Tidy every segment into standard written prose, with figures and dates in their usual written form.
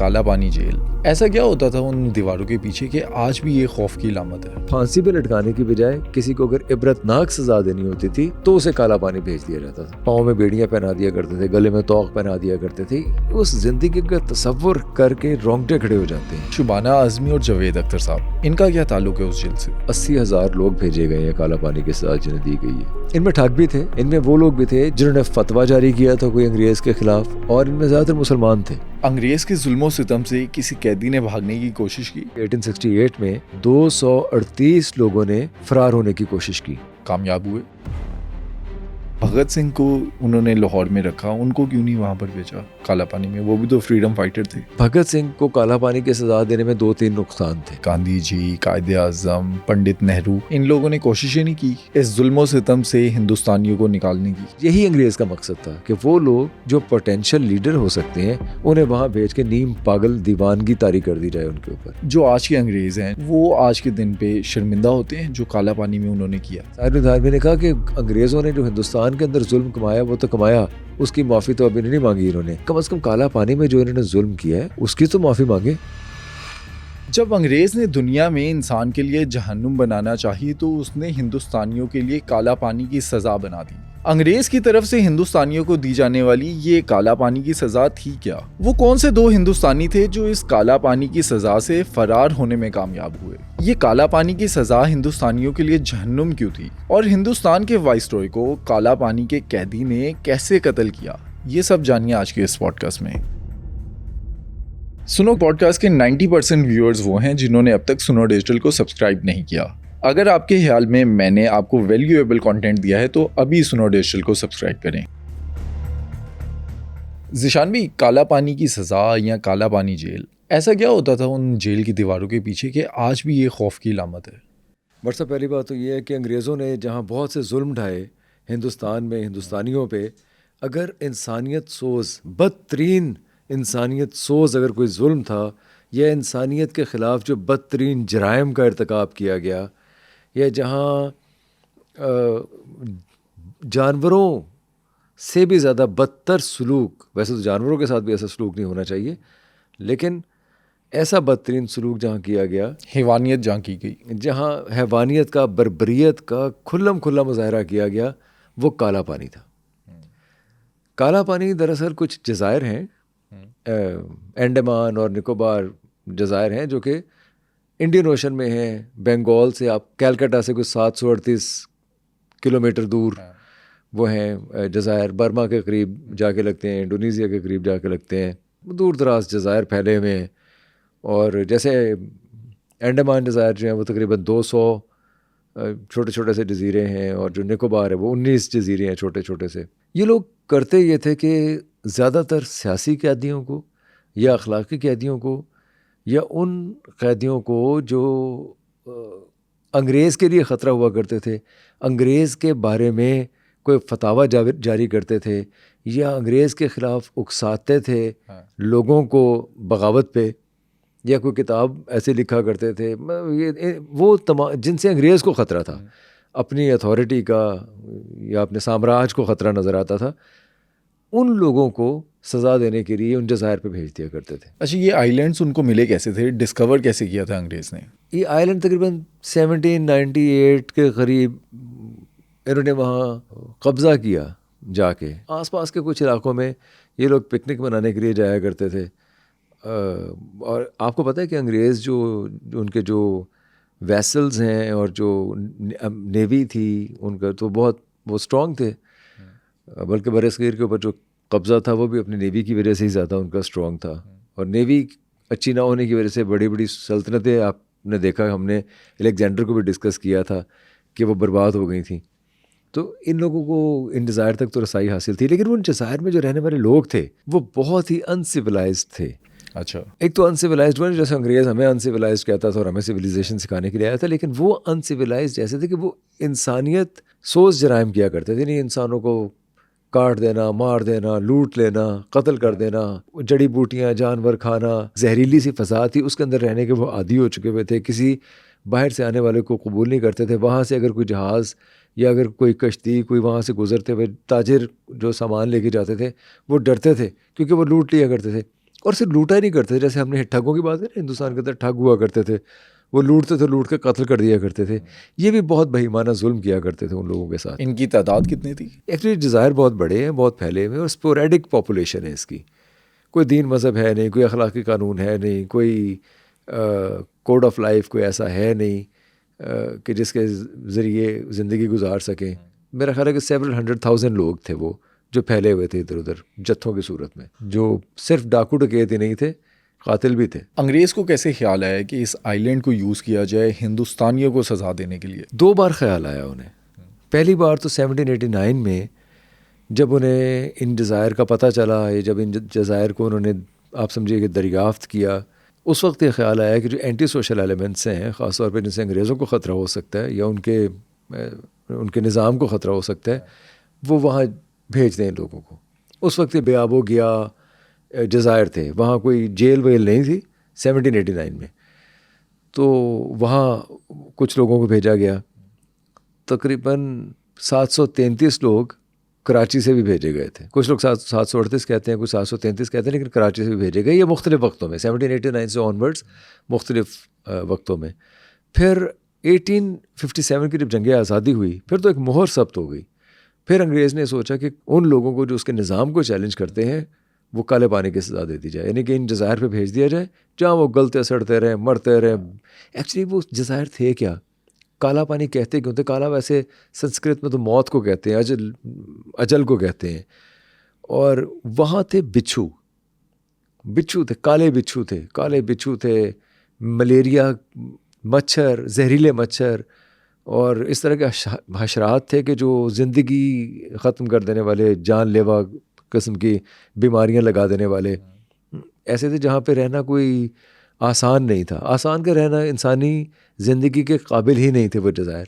کالا پانی جیل. ایسا کیا ہوتا تھا ان دیواروں کے پیچھے کہ آج بھی یہ خوف کی علامت ہے؟ پھانسی پہ لٹکانے کی بجائے کسی کو اگر عبرتناک سزا دینی ہوتی تھی تو اسے کالا پانی بھیج دیا جاتا تھا. پاؤں میں بیڑیاں پہنا دیا کرتے تھے, گلے میں توق پہنا دیا کرتے تھے. اس زندگی کا تصور کر کے رونگٹے کھڑے ہو جاتے ہیں. شبانہ اعظمی اور جاوید اختر صاحب, ان کا کیا تعلق ہے اس جیل سے؟ 80,000 لوگ بھیجے گئے ہیں کالا پانی کے ساتھ جنہیں دی گئی ہے. ان میں ٹھگ بھی تھے, ان میں وہ لوگ بھی تھے جنہوں نے فتویٰ جاری کیا تھا کوئی انگریز کے خلاف, اور ان میں زیادہ تر مسلمان تھے. انگریز کے ظلم و ستم سے کسی قیدی نے بھاگنے کی کوشش کی. 1868 میں 238 لوگوں نے فرار ہونے کی کوشش کی, کامیاب ہوئے. بھگت سنگھ کو انہوں نے لاہور میں رکھا, ان کو کیوں نہیں وہاں پر بھیجا کالا پانی میں؟ وہ بھی تو فریڈم فائٹر تھے. بھگت سنگھ کو کالا پانی کی سزا دینے میں 2-3 نقصان تھے. گاندھی جی, قائد اعظم, پنڈت نہرو, ان لوگوں نے کوششیں نہیں کی اس ظلم و ستم سے ہندوستانیوں کو نکالنے کی. یہی انگریز کا مقصد تھا کہ وہ لوگ جو پوٹینشیل لیڈر ہو سکتے ہیں انہیں وہاں بھیج کے نیم پاگل دیوانگی طاری کر دی جائے ان کے اوپر. جو آج کے انگریز ہیں وہ آج کے دن پہ شرمندہ ہوتے ہیں جو کالا پانی میں انہوں نے کیا. ساحر دھارمی نے کہا کہ انگریزوں نے جو ہندوستان کے اندر ظلم کمایا وہ تو کمایا, اس کی معافی تو ابھی نہیں مانگی انہوں نے. کم از کم کالا پانی میں جو انہوں نے ظلم کیا ہے اس کی تو معافی مانگے. جب انگریز نے دنیا میں انسان کے لیے جہنم بنانا چاہی تو اس نے ہندوستانیوں کے لیے کالا پانی کی سزا بنا دی. انگریز کی طرف سے ہندوستانیوں کو دی جانے والی یہ کالا پانی کی سزا تھی کیا؟ وہ کون سے 2 ہندوستانی تھے جو اس کالا پانی کی سزا سے فرار ہونے میں کامیاب ہوئے؟ یہ کالا پانی کی سزا ہندوستانیوں کے لیے جہنم کیوں تھی؟ اور ہندوستان کے وائسرائے کو کالا پانی کے قیدی نے کیسے قتل کیا؟ یہ سب جانیے آج کے اس پوڈ کاسٹ میں. سنو پوڈ کاسٹ کے 90% ویورز وہ ہیں جنہوں نے اب تک سنو ڈیجیٹل کو سبسکرائب نہیں کیا. اگر آپ کے خیال میں نے آپ کو ویلیویبل کنٹینٹ دیا ہے تو ابھی سنو ڈیجیٹل کو سبسکرائب کریں. ذیشان بھی, کالا پانی کی سزا یا کالا پانی جیل, ایسا کیا ہوتا تھا ان جیل کی دیواروں کے پیچھے کہ آج بھی یہ خوف کی علامت ہے؟ بٹ سب پہلی بات تو یہ ہے کہ انگریزوں نے جہاں بہت سے ظلم ڈھائے ہندوستان میں ہندوستانیوں پہ, اگر انسانیت سوز, بدترین انسانیت سوز اگر کوئی ظلم تھا یا انسانیت کے خلاف جو بدترین جرائم کا ارتکاب کیا گیا, یا جہاں جانوروں سے بھی زیادہ بدتر سلوک, ویسے تو جانوروں کے ساتھ بھی ایسا سلوک نہیں ہونا چاہیے, لیکن ایسا بدترین سلوک جہاں کیا گیا, حیوانیت جہاں کی گئی, جہاں حیوانیت کا, بربریت کا کھلم کھلا مظاہرہ کیا گیا, وہ کالا پانی تھا. کالا پانی دراصل کچھ جزائر ہیں, انڈمان اور نکوبار جزائر ہیں جو کہ انڈین اوشن میں ہیں. بنگال سے آپ کیلکٹا سے کچھ 738 کلومیٹر دور وہ ہیں جزائر. برما کے قریب جا کے لگتے ہیں, انڈونیزیا کے قریب جا کے لگتے ہیں. دور دراز جزائر پھیلے ہوئے ہیں. اور جیسے انڈمان جزائر جو ہیں وہ تقریباً 200 چھوٹے چھوٹے سے جزیرے ہیں, اور جو نکوبار ہے وہ 19 جزیرے ہیں چھوٹے چھوٹے سے. یہ لوگ کرتے یہ تھے کہ زیادہ تر سیاسی قیدیوں کو یا اخلاقی قیدیوں کو یا ان قیدیوں کو جو انگریز کے لیے خطرہ ہوا کرتے تھے, انگریز کے بارے میں کوئی فتاویٰ جاری کرتے تھے یا انگریز کے خلاف اکساتے تھے لوگوں کو بغاوت پہ, یا کوئی کتاب ایسے لکھا کرتے تھے, وہ جن سے انگریز کو خطرہ تھا, اپنی اتھارٹی کا یا اپنے سامراج کو خطرہ نظر آتا تھا, ان لوگوں کو سزا دینے کے لیے ان جزائر پہ بھیج دیا کرتے تھے. اچھا, یہ آئی لینڈس ان کو ملے کیسے تھے؟ ڈسکور کیسے کیا تھا انگریز نے؟ یہ آئی لینڈ تقریباً 1798 کے قریب انہوں نے وہاں قبضہ کیا جا کے. آس پاس کے کچھ علاقوں میں یہ لوگ پکنک منانے کے لیے جایا کرتے تھے. اور آپ کو پتہ ہے کہ انگریز جو ان کے جو ویسلز ہیں اور جو نیوی تھی ان کا تو بہت وہ اسٹرانگ تھے, بلکہ برصغیر کے اوپر جو قبضہ تھا وہ بھی اپنی نیوی کی وجہ سے ہی زیادہ ان کا اسٹرانگ تھا. اور نیوی اچھی نہ ہونے کی وجہ سے بڑی بڑی سلطنتیں, آپ نے دیکھا, ہم نے الیگزینڈر کو بھی ڈسکس کیا تھا کہ وہ برباد ہو گئی تھیں. تو ان لوگوں کو ان جزائر تک تو رسائی حاصل تھی, لیکن ان جزائر میں جو رہنے والے لوگ تھے وہ بہت ہی انسیولائزڈ تھے. اچھا, ایک تو انسیولائزڈ وہ جیسے انگریز ہمیں انسیولائزڈ کہتا تھا اور ہمیں سویلائزیشن سکھانے کے لیے آیا تھا, لیکن وہ انسیولائزڈ جیسے تھے کہ وہ انسانیت سوز جرائم کیا کرتے تھے. نہیں, انسانوں کو کاٹ دینا, مار دینا, لوٹ لینا, قتل کر دینا, جڑی بوٹیاں, جانور کھانا, زہریلی سی فضا تھی اس کے اندر رہنے کے وہ عادی ہو چکے ہوئے تھے. کسی باہر سے آنے والے کو قبول نہیں کرتے تھے. وہاں سے اگر کوئی جہاز یا اگر کوئی کشتی کوئی وہاں سے گزرتے ہوئے تاجر جو سامان لے کے جاتے تھے وہ ڈرتے تھے کیونکہ وہ لوٹ لیا کرتے تھے. اور صرف لوٹا ہی نہیں کرتے، جیسے ہم نے ٹھگوں کی بات ہے نا، ہندوستان کے اندر ٹھگ ہوا کرتے تھے، وہ لوٹتے تھے، لوٹ کے قتل کر دیا کرتے تھے. یہ بھی بہت بہیمانہ ظلم کیا کرتے تھے ان لوگوں کے ساتھ. ان کی تعداد کتنی تھی؟ ایکچولی جزائر بہت بڑے ہیں، بہت پھیلے ہوئے، اور اسپوریڈک پاپولیشن ہے اس کی. کوئی دین مذہب ہے نہیں، کوئی اخلاقی قانون ہے نہیں، کوئی کوڈ آف لائف کوئی ایسا ہے نہیں کہ جس کے ذریعے زندگی گزار سکیں. میرا خیال ہے کہ 700,000 لوگ تھے وہ جو پھیلے ہوئے تھے ادھر ادھر جتھوں کی صورت میں، جو صرف ڈاکو ڈکیت ہی نہیں تھے، قاتل بھی تھے. انگریز کو کیسے خیال آیا کہ اس آئی لینڈ کو یوز کیا جائے ہندوستانیوں کو سزا دینے کے لیے؟ 2 بار خیال آیا انہیں. پہلی بار تو 1789 میں جب انہیں ان جزائر کا پتہ چلا، یا جب ان جزائر کو انہوں نے آپ سمجھیے کہ دریافت کیا، اس وقت یہ خیال آیا کہ جو اینٹی سوشل ایلیمنٹس ہیں، خاص طور پہ جن سے انگریزوں کو خطرہ ہو سکتا ہے یا ان کے نظام کو خطرہ ہو سکتا ہے، وہ وہاں بھیج دیں ان لوگوں کو. اس وقت یہ بے آب و گیا جزائر تھے، وہاں کوئی جیل ویل نہیں تھی 1789 میں. تو وہاں کچھ لوگوں کو بھیجا گیا. تقریباً 733 لوگ کراچی سے بھی بھیجے گئے تھے. کچھ لوگ 738 کہتے ہیں، کچھ 733 کہتے ہیں، لیکن کراچی سے بھی بھیجے گئے. یہ مختلف وقتوں میں 1789 سے آنورڈس مختلف وقتوں میں. پھر 1857 کی جب جنگ آزادی ہوئی، پھر تو ایک مہر ثبت ہو گئی. پھر انگریز نے سوچا کہ ان لوگوں کو جو اس کے نظام کو چیلنج کرتے ہیں وہ کالے پانی کی سزا دے دی جائے، یعنی کہ ان جزائر پہ بھیج دیا جائے جہاں وہ گلتے سڑتے رہیں، مرتے رہیں. ایکچولی وہ جزائر تھے کیا؟ کالا پانی کہتے کیوں تھے؟ کالا ویسے سنسکرت میں تو موت کو کہتے ہیں، اجل کو کہتے ہیں. اور وہاں تھے بچھو تھے، کالے بچھو تھے، ملیریا مچھر، زہریلے مچھر، اور اس طرح کے حشرات تھے کہ جو زندگی ختم کر دینے والے، جان لیوا قسم کی بیماریاں لگا دینے والے ایسے تھے، جہاں پہ رہنا کوئی آسان نہیں تھا. آسان کا رہنا انسانی زندگی کے قابل ہی نہیں تھے وہ جزائر.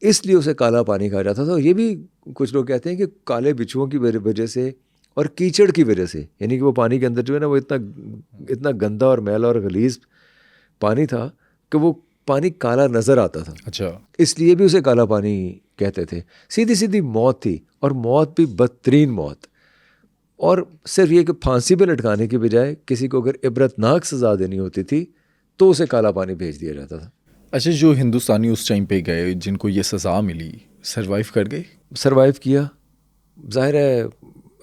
اس لیے اسے کالا پانی کہا جاتا تھا. یہ بھی کچھ لوگ کہتے ہیں کہ کالے بچھوؤں کی وجہ سے اور کیچڑ کی وجہ سے، یعنی کہ وہ پانی کے اندر جو ہے نا وہ اتنا گندا اور میلا اور غلیظ پانی تھا کہ وہ پانی کالا نظر آتا تھا. اچھا، اس لیے بھی اسے کالا پانی کہتے تھے. سیدھی موت تھی، اور موت بھی بدترین موت. اور صرف یہ کہ پھانسی پہ لٹکانے کی بجائے کسی کو اگر عبرتناک سزا دینی ہوتی تھی تو اسے کالا پانی بھیج دیا جاتا تھا. اچھا، جو ہندوستانی اس ٹائم پہ گئے جن کو یہ سزا ملی، سروائیو کر گئے؟ سروائیو کیا. ظاہر ہے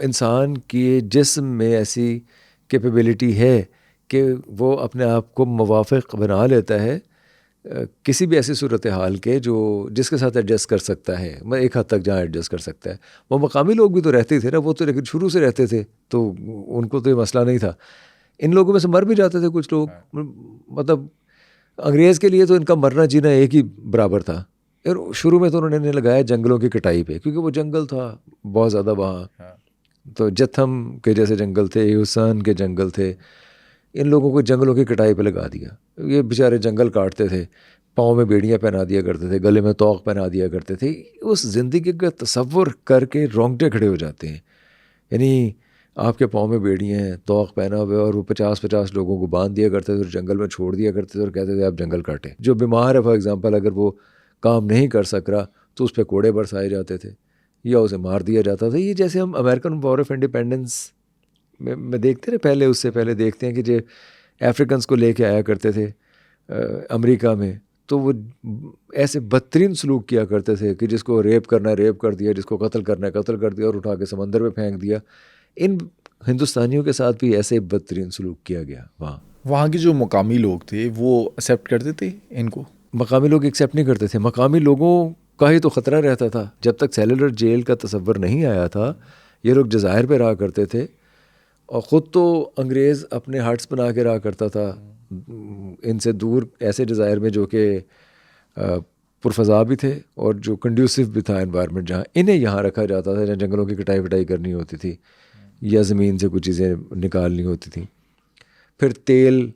انسان کے جسم میں ایسی کیپیبلٹی ہے کہ وہ اپنے آپ کو موافق بنا لیتا ہے کسی بھی ایسی صورتحال کے جس کے ساتھ ایڈجسٹ کر سکتا ہے. ایک حد تک جہاں ایڈجسٹ کر سکتا ہے. وہ مقامی لوگ بھی تو رہتے تھے نا، وہ تو لیکن شروع سے رہتے تھے تو ان کو تو یہ مسئلہ نہیں تھا. ان لوگوں میں سے مر بھی جاتے تھے کچھ لوگ. مطلب انگریز کے لیے تو ان کا مرنا جینا ایک ہی برابر تھا. شروع میں تو انہوں نے لگایا جنگلوں کی کٹائی پہ، کیونکہ وہ جنگل تھا بہت زیادہ وہاں. تو جتھم کے جیسے جنگل تھے، یوسان کے جنگل تھے، ان لوگوں کو جنگلوں کی کٹائی پہ لگا دیا. یہ بیچارے جنگل کاٹتے تھے، پاؤں میں بیڑیاں پہنا دیا کرتے تھے، گلے میں توق پہنا دیا کرتے تھے. اس زندگی کا تصور کر کے رونگٹے کھڑے ہو جاتے ہیں. یعنی آپ کے پاؤں میں بیڑیاں ہیں، توق پہنا ہوئے، اور وہ 50 لوگوں کو باندھ دیا کرتے تھے اور جنگل میں چھوڑ دیا کرتے تھے اور کہتے تھے آپ جنگل کاٹیں. جو بیمار ہے فار ایگزامپل، اگر وہ کام نہیں کر سک رہا تو اس پہ کوڑے برسائے جاتے تھے یا اسے مار دیا جاتا تھا. یہ جیسے ہم امریکن وار آف انڈیپینڈنس میں دیکھتے رہے، اس سے پہلے دیکھتے ہیں کہ جو افریکنس کو لے کے آیا کرتے تھے امریکہ میں، تو وہ ایسے بدترین سلوک کیا کرتے تھے کہ جس کو ریپ کرنا ہے ریپ کر دیا، جس کو قتل کرنا ہے قتل کر دیا اور اٹھا کے سمندر میں پھینک دیا. ان ہندوستانیوں کے ساتھ بھی ایسے بدترین سلوک کیا گیا. وہاں کے جو مقامی لوگ تھے وہ ایکسیپٹ کرتے تھے ان کو؟ مقامی لوگ ایکسیپٹ نہیں کرتے تھے. مقامی لوگوں کا ہی تو خطرہ رہتا تھا. جب تک سیلولر جیل کا تصور نہیں آیا تھا، یہ لوگ جزائر پہ رہا کرتے تھے، اور خود تو انگریز اپنے ہٹس بنا کے رہا کرتا تھا ان سے دور ایسے جزائر میں جو کہ پرفضا بھی تھے اور جو کنڈیوسو بھی تھا انوائرمنٹ، جہاں انہیں یہاں رکھا جاتا تھا، جہاں جنگلوں کی کٹائی وٹائی کرنی ہوتی تھی یا زمین سے کچھ چیزیں نکالنی ہوتی تھیں. پھر تیل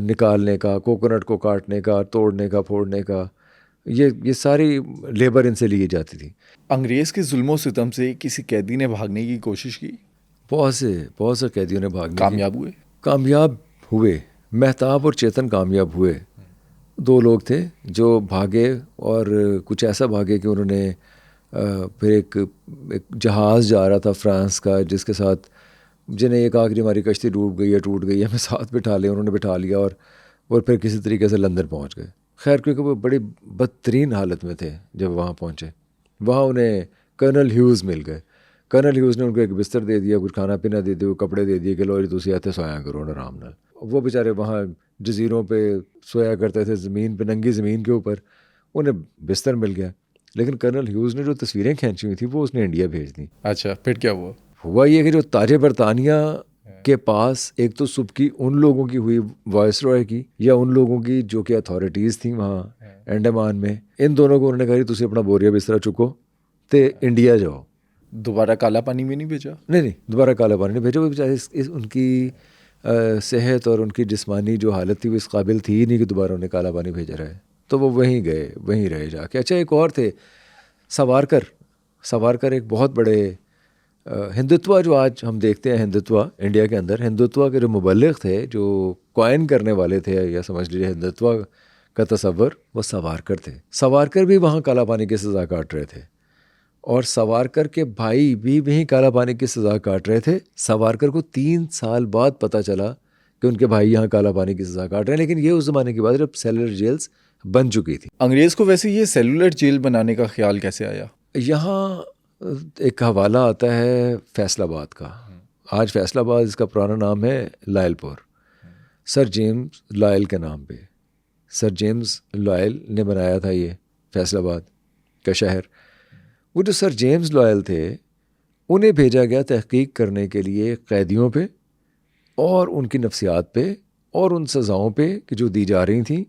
نکالنے کا، کوکونٹ کو کاٹنے کا، توڑنے کا، پھوڑنے کا، یہ ساری لیبر ان سے لی جاتی تھی. انگریز کے ظلم و ستم سے کسی قیدی نے بھاگنے کی کوشش کی؟ بہت سے قیدیوں نے بھاگنے کامیاب ہوئے. مہتاب اور چیتن کامیاب ہوئے. 2 لوگ تھے جو بھاگے، اور کچھ ایسا بھاگے کہ انہوں نے پھر ایک جہاز جا رہا تھا فرانس کا، جس کے ساتھ جنہیں یہ کہا کہ ہماری کشتی ڈوب گئی ہے, ٹوٹ گئی ہے, ہمیں ساتھ بٹھا لیں. انہوں نے بٹھا لیا اور پھر کسی طریقے سے لندن پہنچ گئے. خیر کیونکہ وہ بڑی بدترین حالت میں تھے جب وہاں پہنچے. وہاں انہیں کرنل ہیوز مل گئے. کرنل ہیوز نے ان کو ایک بستر دے دیا, کچھ کھانا پینا دے دیا, کپڑے دے دیے کہ لو جی تسی ایتھے سویا کرو آرام نال. وہ بیچارے وہاں جزیروں پہ سویا کرتے تھے, زمین پہ, ننگی زمین کے اوپر. انہیں بستر مل گیا. لیکن کرنل ہیوز نے جو تصویریں کھینچی ہوئی تھیں وہ اس نے انڈیا بھیج دیں. اچھا پھر کیا ہوا؟ ہوا یہ کہ جو تاج برطانیہ کے پاس ایک تو سبکی ان لوگوں کی ہوئی وائس رائے کی, یا ان لوگوں کی جو کہ اتھارٹیز تھیں وہاں انڈمان میں, ان دونوں کو انہوں نے کہا تسی اپنا بوریا بستر چکو تے انڈیا جاؤ. دوبارہ کالا پانی میں نہیں بھیجا؟ نہیں, دوبارہ کالا پانی نہیں بھیجا. وہ بیچارے ان کی صحت اور ان کی جسمانی جو حالت تھی وہ اس قابل تھی ہی نہیں کہ دوبارہ انہیں کالا پانی بھیجا رہے. تو وہ وہیں گئے, وہیں رہے جا کے. اچھا ایک اور تھے سوارکر ایک بہت بڑے ہندوتوا جو آج ہم دیکھتے ہیں ہندوتوا انڈیا کے اندر, ہندوتوا کے جو مبلغ تھے, جو کوائن کرنے والے تھے, یا سمجھ لیجیے ہندوتوا کا تصور, وہ سوارکر تھے. سوارکر بھی وہاں کالا پانی کی سزا کاٹ رہے تھے, اور سوارکر کے بھائی بھی وہیں کالا پانی کی سزا کاٹ رہے تھے. سوارکر کو 3 سال بعد پتہ چلا کہ ان کے بھائی یہاں کالا پانی کی سزا کاٹ رہے ہیں, لیکن یہ اس زمانے کی بات جب سیلولر جیلز بن چکی تھی. انگریز کو ویسے یہ سیلولر جیل بنانے کا خیال کیسے آیا؟ یہاں ایک حوالہ آتا ہے فیصل آباد کا. آج فیصل آباد اس کا پرانا نام ہے لائل پور, سر جیمز لائل کے نام پہ. سر جیمز لائل نے بنایا تھا یہ فیصل آباد کا شہر. وہ جو سر جیمز لائل تھے انہیں بھیجا گیا تحقیق کرنے کے لیے قیدیوں پہ اور ان کی نفسیات پہ اور ان سزاؤں پہ کہ جو دی جا رہی تھیں.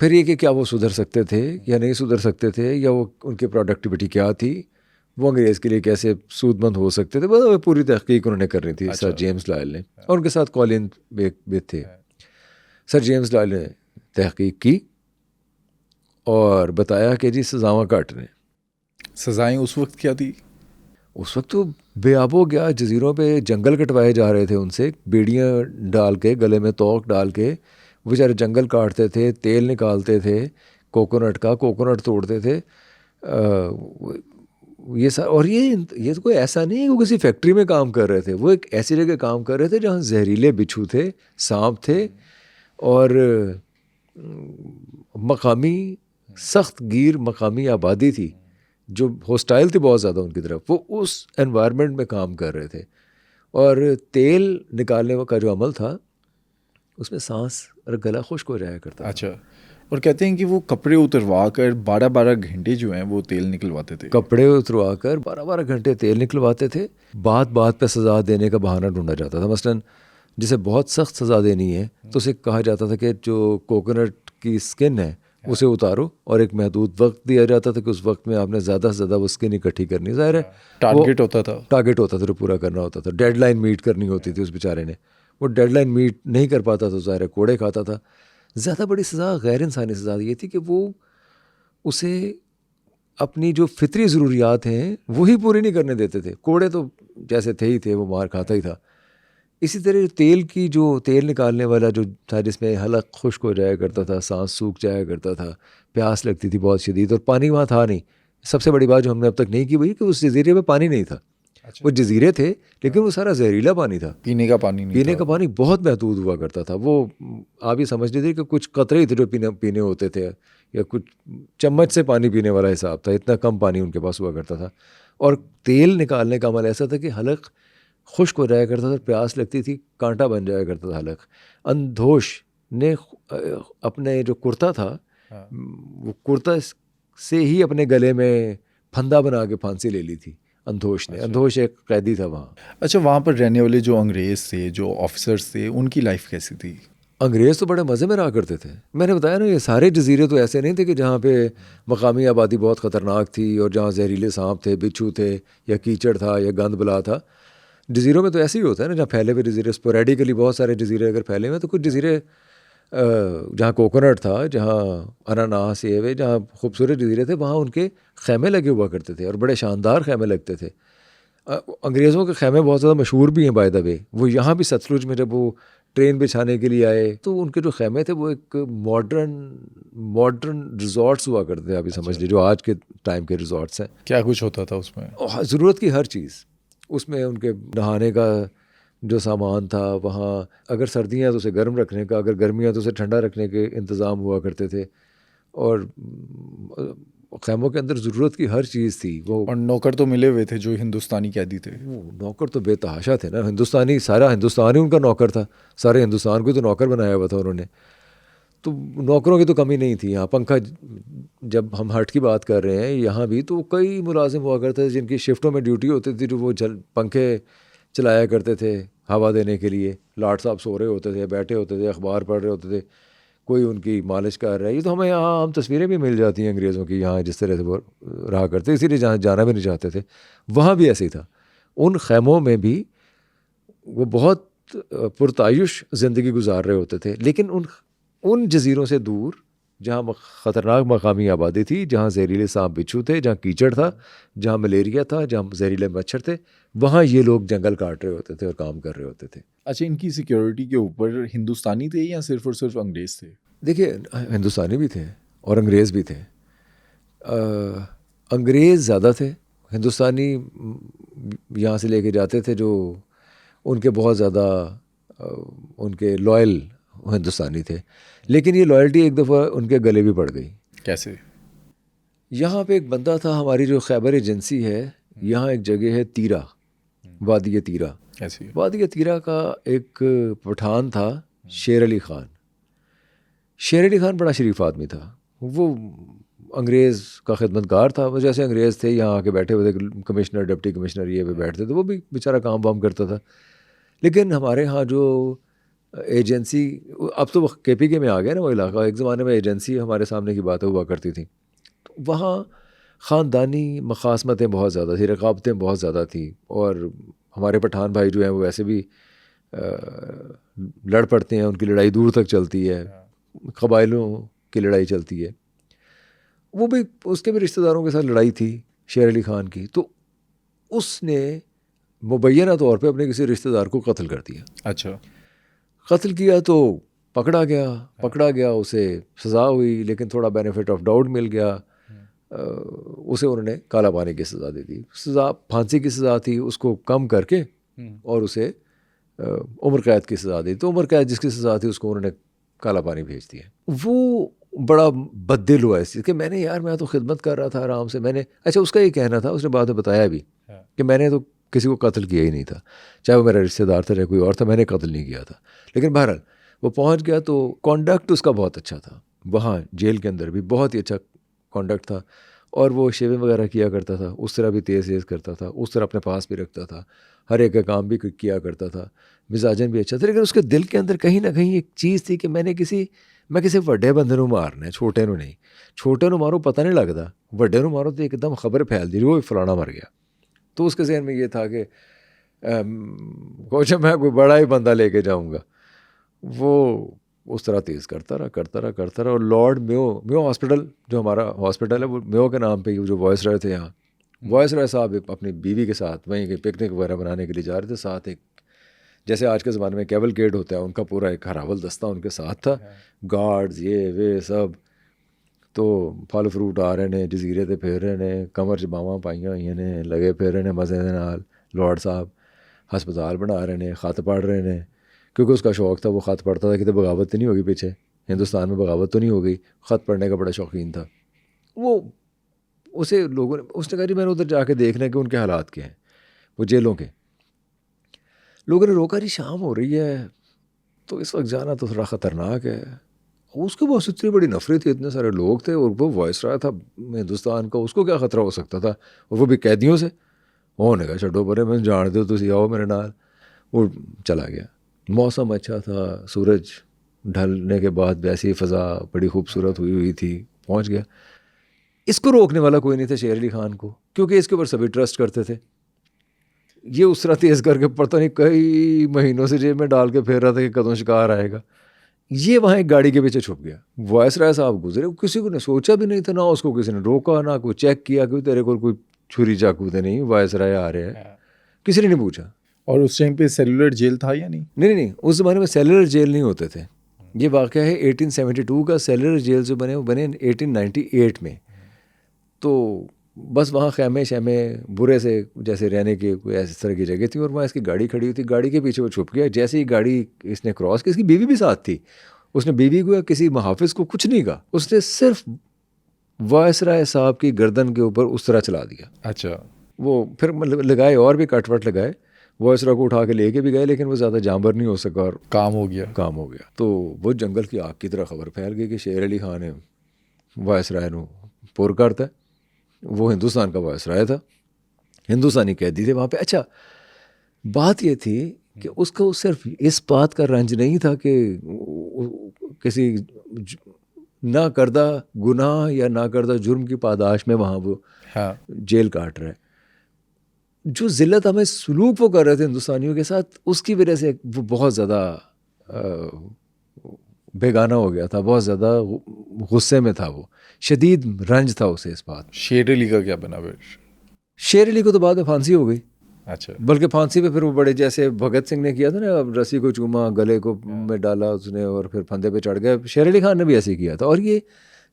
پھر یہ کہ کیا وہ سدھر سکتے تھے یا نہیں سدھر سکتے تھے, یا وہ ان کی پروڈکٹیوٹی کیا تھی, وہ انگریز کے لیے کیسے سود مند ہو سکتے تھے. بس پوری تحقیق انہوں نے کرنی تھی سر جیمز لائل نے, اور ان کے ساتھ کولن بھی تھے. سر جیمز لائل نے تحقیق کی اور بتایا کہ جی سزاواں کاٹ رہے ہیں. سزائیں اس وقت کیا تھی؟ اس وقت تو بے آب ہو گیا. جزیروں پہ جنگل کٹوائے جا رہے تھے, ان سے بیڑیاں ڈال کے, گلے میں توق ڈال کے وہ بیچارے جنگل کاٹتے تھے, تیل نکالتے تھے کوکونٹ کا, کوکونٹ توڑتے تھے. یہ سر, اور یہ تو کوئی ایسا نہیں ہے کہ وہ کسی فیکٹری میں کام کر رہے تھے. وہ ایک ایسی جگہ کام کر رہے تھے جہاں زہریلے بچھو تھے, سانپ تھے, اور مقامی سخت گیر مقامی آبادی تھی جو ہوسٹائل تھی بہت زیادہ ان کی طرف. وہ اس انوائرمنٹ میں کام کر رہے تھے, اور تیل نکالنے کا جو عمل تھا اس میں سانس اور گلا خشک ہو جایا کرتا. اچھا, اور کہتے ہیں کہ وہ کپڑے اتروا کر 12 گھنٹے جو ہیں وہ تیل نکلواتے تھے. کپڑے اتروا کر 12 گھنٹے تیل نکلواتے تھے. بات پہ سزا دینے کا بہانہ ڈھونڈا جاتا تھا. مثلاً جسے بہت سخت سزا دینی ہے تو اسے کہا جاتا تھا کہ جو کوکونٹ کی اسکن ہے اسے اتارو, اور ایک محدود وقت دیا جاتا تھا کہ اس وقت میں آپ نے زیادہ سے زیادہ وہ اسکن اکٹھی کرنی. ظاہر ہے ٹارگیٹ ہوتا تھا جو پورا کرنا ہوتا تھا. ڈیڈ لائن میٹ کرنی ہوتی تھی اس بیچارے نے. وہ ڈیڈ لائن میٹ نہیں کر پاتا تو ظاہر ہے کوڑے کھاتا تھا. زیادہ بڑی سزا غیر انسانی سزا یہ تھی کہ وہ اسے اپنی جو فطری ضروریات ہیں وہی پوری نہیں کرنے دیتے تھے. کوڑے تو جیسے تھے ہی تھے, وہ مار کھاتا ہی تھا. اسی طرح تیل نکالنے والا جو تھا, جس میں حلق خشک ہو جایا کرتا تھا, سانس سوکھ جایا کرتا تھا, پیاس لگتی تھی بہت شدید, اور پانی وہاں تھا نہیں. سب سے بڑی بات جو ہم نے اب تک نہیں کی وہی کہ اس جزیرے میں پانی نہیں تھا. وہ جزیرے تھے لیکن وہ سارا زہریلا پانی تھا. پینے کا پانی بہت محدود ہوا کرتا تھا. وہ آپ یہ سمجھ لیجیے کہ کچھ قطرے ہی تھے جو پینے ہوتے تھے, یا کچھ چمچ سے پانی پینے والا حساب تھا. اتنا کم پانی ان کے پاس ہوا کرتا تھا. اور تیل نکالنے کا عمل ایسا تھا کہ حلق خشک ہو جایا کرتا تھا, پیاس لگتی تھی, کانٹا بن جایا کرتا تھا حلق. اندھوش نے اپنے جو کرتا تھا وہ کرتا سے ہی اپنے گلے میں پھندا بنا کے پھانسی لے لی تھی اندھوش نے. اندھوش ایک قیدی تھا وہاں. اچھا, وہاں پر رہنے والے جو انگریز تھے, جو آفیسرز تھے, ان کی لائف کیسی تھی؟ انگریز تو بڑے مزے میں رہا کرتے تھے. میں نے بتایا نا, یہ سارے جزیرے تو ایسے نہیں تھے کہ جہاں پہ مقامی آبادی بہت خطرناک تھی اور جہاں زہریلے سانپ تھے, بچھو تھے, یا کیچڑ تھا, یا گند بلا تھا. جزیروں میں تو ایسے ہی ہوتا ہے نا, جہاں پھیلے ہوئے جزیرے اسپوریڈیکلی بہت سارے جزیرے اگر پھیلے ہوئے, تو کچھ جزیرے جہاں کوکونٹ تھا, جہاں اناناس, سیب, جہاں خوبصورت جزیرے تھے, وہاں ان کے خیمے لگے ہوا کرتے تھے, اور بڑے شاندار خیمے لگتے تھے. انگریزوں کے خیمے بہت زیادہ مشہور بھی ہیں بائی دا وے. وہ یہاں بھی ستلج میں جب وہ ٹرین بچھانے کے لیے آئے تو ان کے جو خیمے تھے وہ ایک ماڈرن ریزورٹس ہوا کرتے تھے. آپ یہ سمجھ لیجیے جو آج کے ٹائم کے ریزورٹس ہیں. کیا کچھ ہوتا تھا اس میں؟ ضرورت کی ہر چیز, اس میں ان کے نہانے کا جو سامان تھا، وہاں اگر سردیاں تو اسے گرم رکھنے کا، اگر گرمیاں تو اسے ٹھنڈا رکھنے کے انتظام ہوا کرتے تھے، اور خیموں کے اندر ضرورت کی ہر چیز تھی. وہ اور نوکر تو ملے ہوئے تھے جو ہندوستانی قیدی تھے. وہ نوکر تو بے تحاشا تھے نا، ہندوستانی، سارا ہندوستان ہی ان کا نوکر تھا، سارے ہندوستان کو تو نوکر بنایا ہوا تھا انہوں نے. تو نوکروں کی تو کمی نہیں تھی یہاں. پنکھا، جب ہم ہٹ کی بات کر رہے ہیں یہاں بھی، تو کئی ملازم ہوا کرتے تھے جن کی شفٹوں میں ڈیوٹی ہوتی تھی، جو وہ پنکھے چلایا کرتے تھے ہوا دینے کے لیے. لاٹ صاحب سو رہے ہوتے تھے، بیٹھے ہوتے تھے، اخبار پڑھ رہے ہوتے تھے، کوئی ان کی مالش کر رہا ہے. یہ تو ہمیں یہاں عام تصویریں بھی مل جاتی ہیں انگریزوں کی یہاں جس طرح سے وہ رہا کرتے، اسی لیے جہاں جانا بھی نہیں چاہتے تھے. وہاں بھی ایسے ہی تھا. ان خیموں میں بھی وہ بہت پرتعیش زندگی گزار رہے ہوتے تھے، لیکن ان جزیروں سے دور جہاں خطرناک مقامی آبادی تھی، جہاں زہریلے سانپ بچھو تھے، جہاں کیچڑ تھا، جہاں ملیریا تھا، جہاں زہریلے مچھر تھے، وہاں یہ لوگ جنگل کاٹ رہے ہوتے تھے اور کام کر رہے ہوتے تھے. اچھا، ان کی سیکیورٹی کے اوپر ہندوستانی تھے یا صرف اور صرف انگریز تھے؟ دیکھیے، ہندوستانی بھی تھے اور انگریز بھی تھے. انگریز زیادہ تھے، ہندوستانی یہاں سے لے کے جاتے تھے جو ان کے بہت زیادہ ان کے لائل ہندوستانی تھے. لیکن یہ لائلٹی ایک دفعہ ان کے گلے بھی پڑ گئی. کیسے؟ یہاں پہ ایک بندہ تھا، ہماری جو خیبر ایجنسی ہے، یہاں ایک جگہ ہے تیرا، وادی تیرا. کیسے؟ وادی تیرا کا ایک پٹھان تھا شیر علی خان. شیر علی خان بڑا شریف آدمی تھا. وہ انگریز کا خدمتگار تھا. وہ جیسے انگریز تھے یہاں آ کے بیٹھے ہوئے تھے، کمشنر، ڈپٹی کمشنر یہ پہ بیٹھتے تھے، وہ بھی بیچارہ کام وام کرتا تھا. لیکن ہمارے ہاں جو ایجنسی، اب تو کے پی کے میں آ گیا نا وہ علاقہ، ایک زمانے میں ایجنسی ہمارے سامنے کی باتیں ہوا کرتی تھیں. وہاں خاندانی مخاصمتیں بہت زیادہ تھیں، رقابتیں بہت زیادہ تھیں. اور ہمارے پٹھان بھائی جو ہیں وہ ویسے بھی لڑ پڑتے ہیں، ان کی لڑائی دور تک چلتی ہے، قبائلوں کی لڑائی چلتی ہے. وہ بھی، اس کے بھی رشتہ داروں کے ساتھ لڑائی تھی شیر علی خان کی. تو اس نے مبینہ طور پہ اپنے کسی رشتہ دار کو قتل کر دیا. اچھا. قتل کیا تو پکڑا گیا، اسے سزا ہوئی، لیکن تھوڑا بینیفٹ آف ڈاؤٹ مل گیا. اسے انہوں نے کالا پانی کی سزا دے دی. سزا پھانسی کی سزا تھی، اس کو کم کر کے اور اسے عمر قید کی سزا دی. تو عمر قید جس کی سزا تھی اس کو انہوں نے کالا پانی بھیج دیا. وہ بڑا بددل ہوا اس چیز کہ میں تو خدمت کر رہا تھا آرام سے. میں نے، اچھا اس کا یہ کہنا تھا، اس نے بعد میں بتایا بھی کہ میں نے تو کسی کو قتل کیا ہی نہیں تھا، چاہے وہ میرا رشتہ دار تھا چاہے کوئی اور تھا، میں نے قتل نہیں کیا تھا. لیکن بہرحال وہ پہنچ گیا. تو کانڈکٹ اس کا بہت اچھا تھا، وہاں جیل کے اندر بھی بہت ہی اچھا کانڈکٹ تھا. اور وہ شیونگ وغیرہ کیا کرتا تھا، اس طرح بھی تیز کرتا تھا، اس طرح اپنے پاس بھی رکھتا تھا، ہر ایک کا کام بھی کیا کرتا تھا، مزاجن بھی اچھا تھا. لیکن اس کے دل کے اندر کہیں نہ کہیں ایک چیز تھی کہ میں کسی وڈے بندے نو مارنا ہے، چھوٹے نو نہیں. چھوٹے نو مارو پتہ نہیں لگتا، وڈے نو مارو تو ایک دم خبر پھیل دی وہ فلانا مر گیا. تو اس کے ذہن میں یہ تھا کہ کوئی میں کوئی بڑا ہی بندہ لے کے جاؤں گا. وہ اس طرح تیز کرتا رہا. اور لارڈ میو ہاسپٹل، جو ہمارا ہاسپٹل ہے وہ میو کے نام پہ، جو وائس رائے تھے یہاں، وائس رائے صاحب اپنی بیوی کے ساتھ وہیں کے پکنک وغیرہ بنانے کے لیے جا رہے تھے. ساتھ ایک، جیسے آج کے زمانے میں کیولکیڈ ہوتا ہے، ان کا پورا ایک ہراول دستہ ان کے ساتھ تھا، گارڈز یہ وہ سب. تو پھل فروٹ آ رہے نے، جزیرے تے پھر رہے نے، کمر چ باواں پائیاں ہوئی نے، لگے پھر رہے نے مزے دے نال. لارڈ صاحب ہسپتال بنا رہے نے، خط پڑھ رہے نے، کیونکہ اس کا شوق تھا، وہ خط پڑھتا تھا. کتنے بغاوت تو نہیں ہوگی پیچھے، ہندوستان میں بغاوت تو نہیں ہو گئی. خط پڑھنے کا بڑا شوقین تھا وہ. اسے لوگوں نے، اس نے کہا جی میں نے ادھر جا کے دیکھنا کہ ان کے حالات کیا ہیں وہ جیلوں کے. لوگوں نے روکا، جی شام ہو رہی ہے تو اس وقت جانا تو تھوڑا خطرناک ہے. اس کے پاس اتنی بڑی نفرت تھی، اتنے سارے لوگ تھے، اور وہ وائس رائے تھا ہندوستان کا، اس کو کیا خطرہ ہو سکتا تھا، اور وہ بھی قیدیوں سے. انہوں نے کہا چھڈو پرے، میں جان دو تسی آؤ میرے نال. وہ چلا گیا. موسم اچھا تھا، سورج ڈھلنے کے بعد ویسی فضا بڑی خوبصورت ہوئی تھی. پہنچ گیا. اس کو روکنے والا کوئی نہیں تھا شیر علی خان کو، کیونکہ اس کے اوپر سبھی ٹرسٹ کرتے تھے. یہ اس طرح تیز کر کے پتہ نہیں کئی مہینوں سے جیب میں ڈال کے پھیر رہا تھا کہ کدوں شکار آئے گا. یہ وہاں ایک گاڑی کے پیچھے چھپ گیا. وائس رائے صاحب گزرے، کسی کو نے سوچا بھی نہیں تھا، نہ اس کو کسی نے روکا، نہ کوئی چیک کیا کہ تیرے کو کوئی چھری چاقو تو نہیں، وائس رائے آ رہے ہیں، کسی نے نہیں پوچھا. اور اس ٹائم پہ سیلولر جیل تھا یا نہیں؟ نہیں، اس زمانے میں سیلولر جیل نہیں ہوتے تھے. یہ واقعہ ہے 1872 کا. سیلولر جیل جو بنے وہ بنے 1898 میں. تو بس وہاں خیمے شیمے برے سے جیسے رہنے کی کوئی ایسی طرح کی جگہ تھی، اور وہاں اس کی گاڑی کھڑی ہوئی تھی. گاڑی کے پیچھے وہ چھپ گیا. جیسے ہی گاڑی اس نے کراس کی، اس کی بیوی بھی ساتھ تھی، اس نے بیوی کو یا کسی محافظ کو کچھ نہیں کہا، اس نے صرف وائسرائے صاحب کی گردن کے اوپر اس طرح چلا دیا. اچھا. وہ پھر لگائے اور بھی کٹ وٹ لگائے، وائسرا کو اٹھا کے لے کے بھی گئے، لیکن وہ زیادہ جانبر نہیں ہو سکا اور کام ہو گیا. تو وہ جنگل کی آگ کی طرح خبر پھیل گئی کہ شیر علی خان نے وائسرائے نو پور کرتا ہے. وہ ہندوستان کا وائسرائے تھا، ہندوستانی قیدی تھے وہاں پہ. اچھا بات یہ تھی کہ اس کو صرف اس بات کا رنج نہیں تھا کہ کسی نہ کردہ گناہ یا نہ کردہ جرم کی پاداش میں وہاں وہ جیل کاٹ رہے. جو ذلت ہمیں سلوک وہ کر رہے تھے ہندوستانیوں کے ساتھ، اس کی وجہ سے وہ بہت زیادہ بیگانہ ہو گیا تھا، بہت زیادہ غصے میں تھا، وہ شدید رنج تھا اسے اس بات. شیر علی کا کیا بنا پھر؟ شیر علی کو تو بعد میں پھانسی ہو گئی. اچھا. بلکہ پھانسی پہ پھر وہ بڑے جیسے بھگت سنگھ نے کیا تھا نا، رسی کو چوما، گلے کو میں ڈالا اس نے اور پھر پھندے پہ چڑھ گیا. شیر علی خان نے بھی ایسے کیا تھا. اور یہ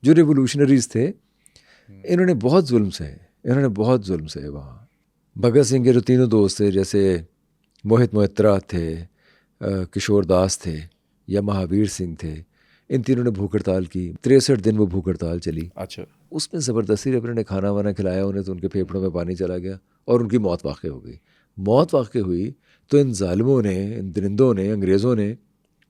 جو ریولوشنریز تھے انہوں نے بہت ظلم سہے وہاں. بھگت سنگھ کے جو تینوں دوست تھے، جیسے موہت موہترا تھے، کشور داس تھے یا مہاویر سنگھ تھے، ان تینوں نے بھوک ہڑتال کی. 63 دن وہ بھوک ہڑتال چلی. اچھا. اس میں زبردستی انہوں نے کھانا وانا کھلایا انہیں، تو ان کے پھیپھڑوں میں پانی چلا گیا اور ان کی موت واقع ہو گئی. موت واقع ہوئی تو ان ظالموں نے، ان درندوں نے، انگریزوں نے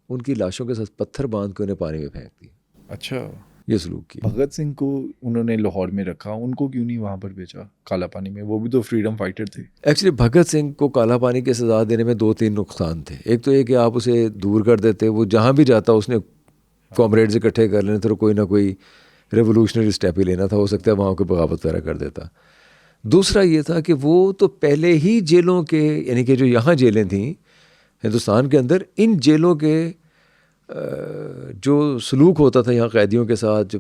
ان کی لاشوں کے ساتھ پتھر باندھ کے انہیں پانی میں پھینک دیا. اچھا. یہ سلوک کیا. بھگت سنگھ کو انہوں نے لاہور میں رکھا، ان کو کیوں نہیں وہاں پر بھیجا کالا پانی میں؟ وہ بھی تو فریڈم فائٹر تھے. ایکچولی بھگت سنگھ کو کالا پانی کی سزا دینے میں 2-3 نقصان تھے. ایک تو یہ کہ آپ اسے دور کر دیتے، وہ جہاں بھی جاتا اس نے کامریڈز اکٹھے کر لینے تھے، کوئی نہ کوئی ریولوشنری اسٹیپ ہی لینا تھا، ہو سکتا ہے وہاں کوئی بغاوت وغیرہ کر دیتا. دوسرا یہ تھا کہ وہ تو پہلے ہی جیلوں کے، یعنی کہ جو یہاں جیلیں تھیں ہندوستان کے اندر، ان جیلوں کے جو سلوک ہوتا تھا یہاں قیدیوں کے ساتھ، جو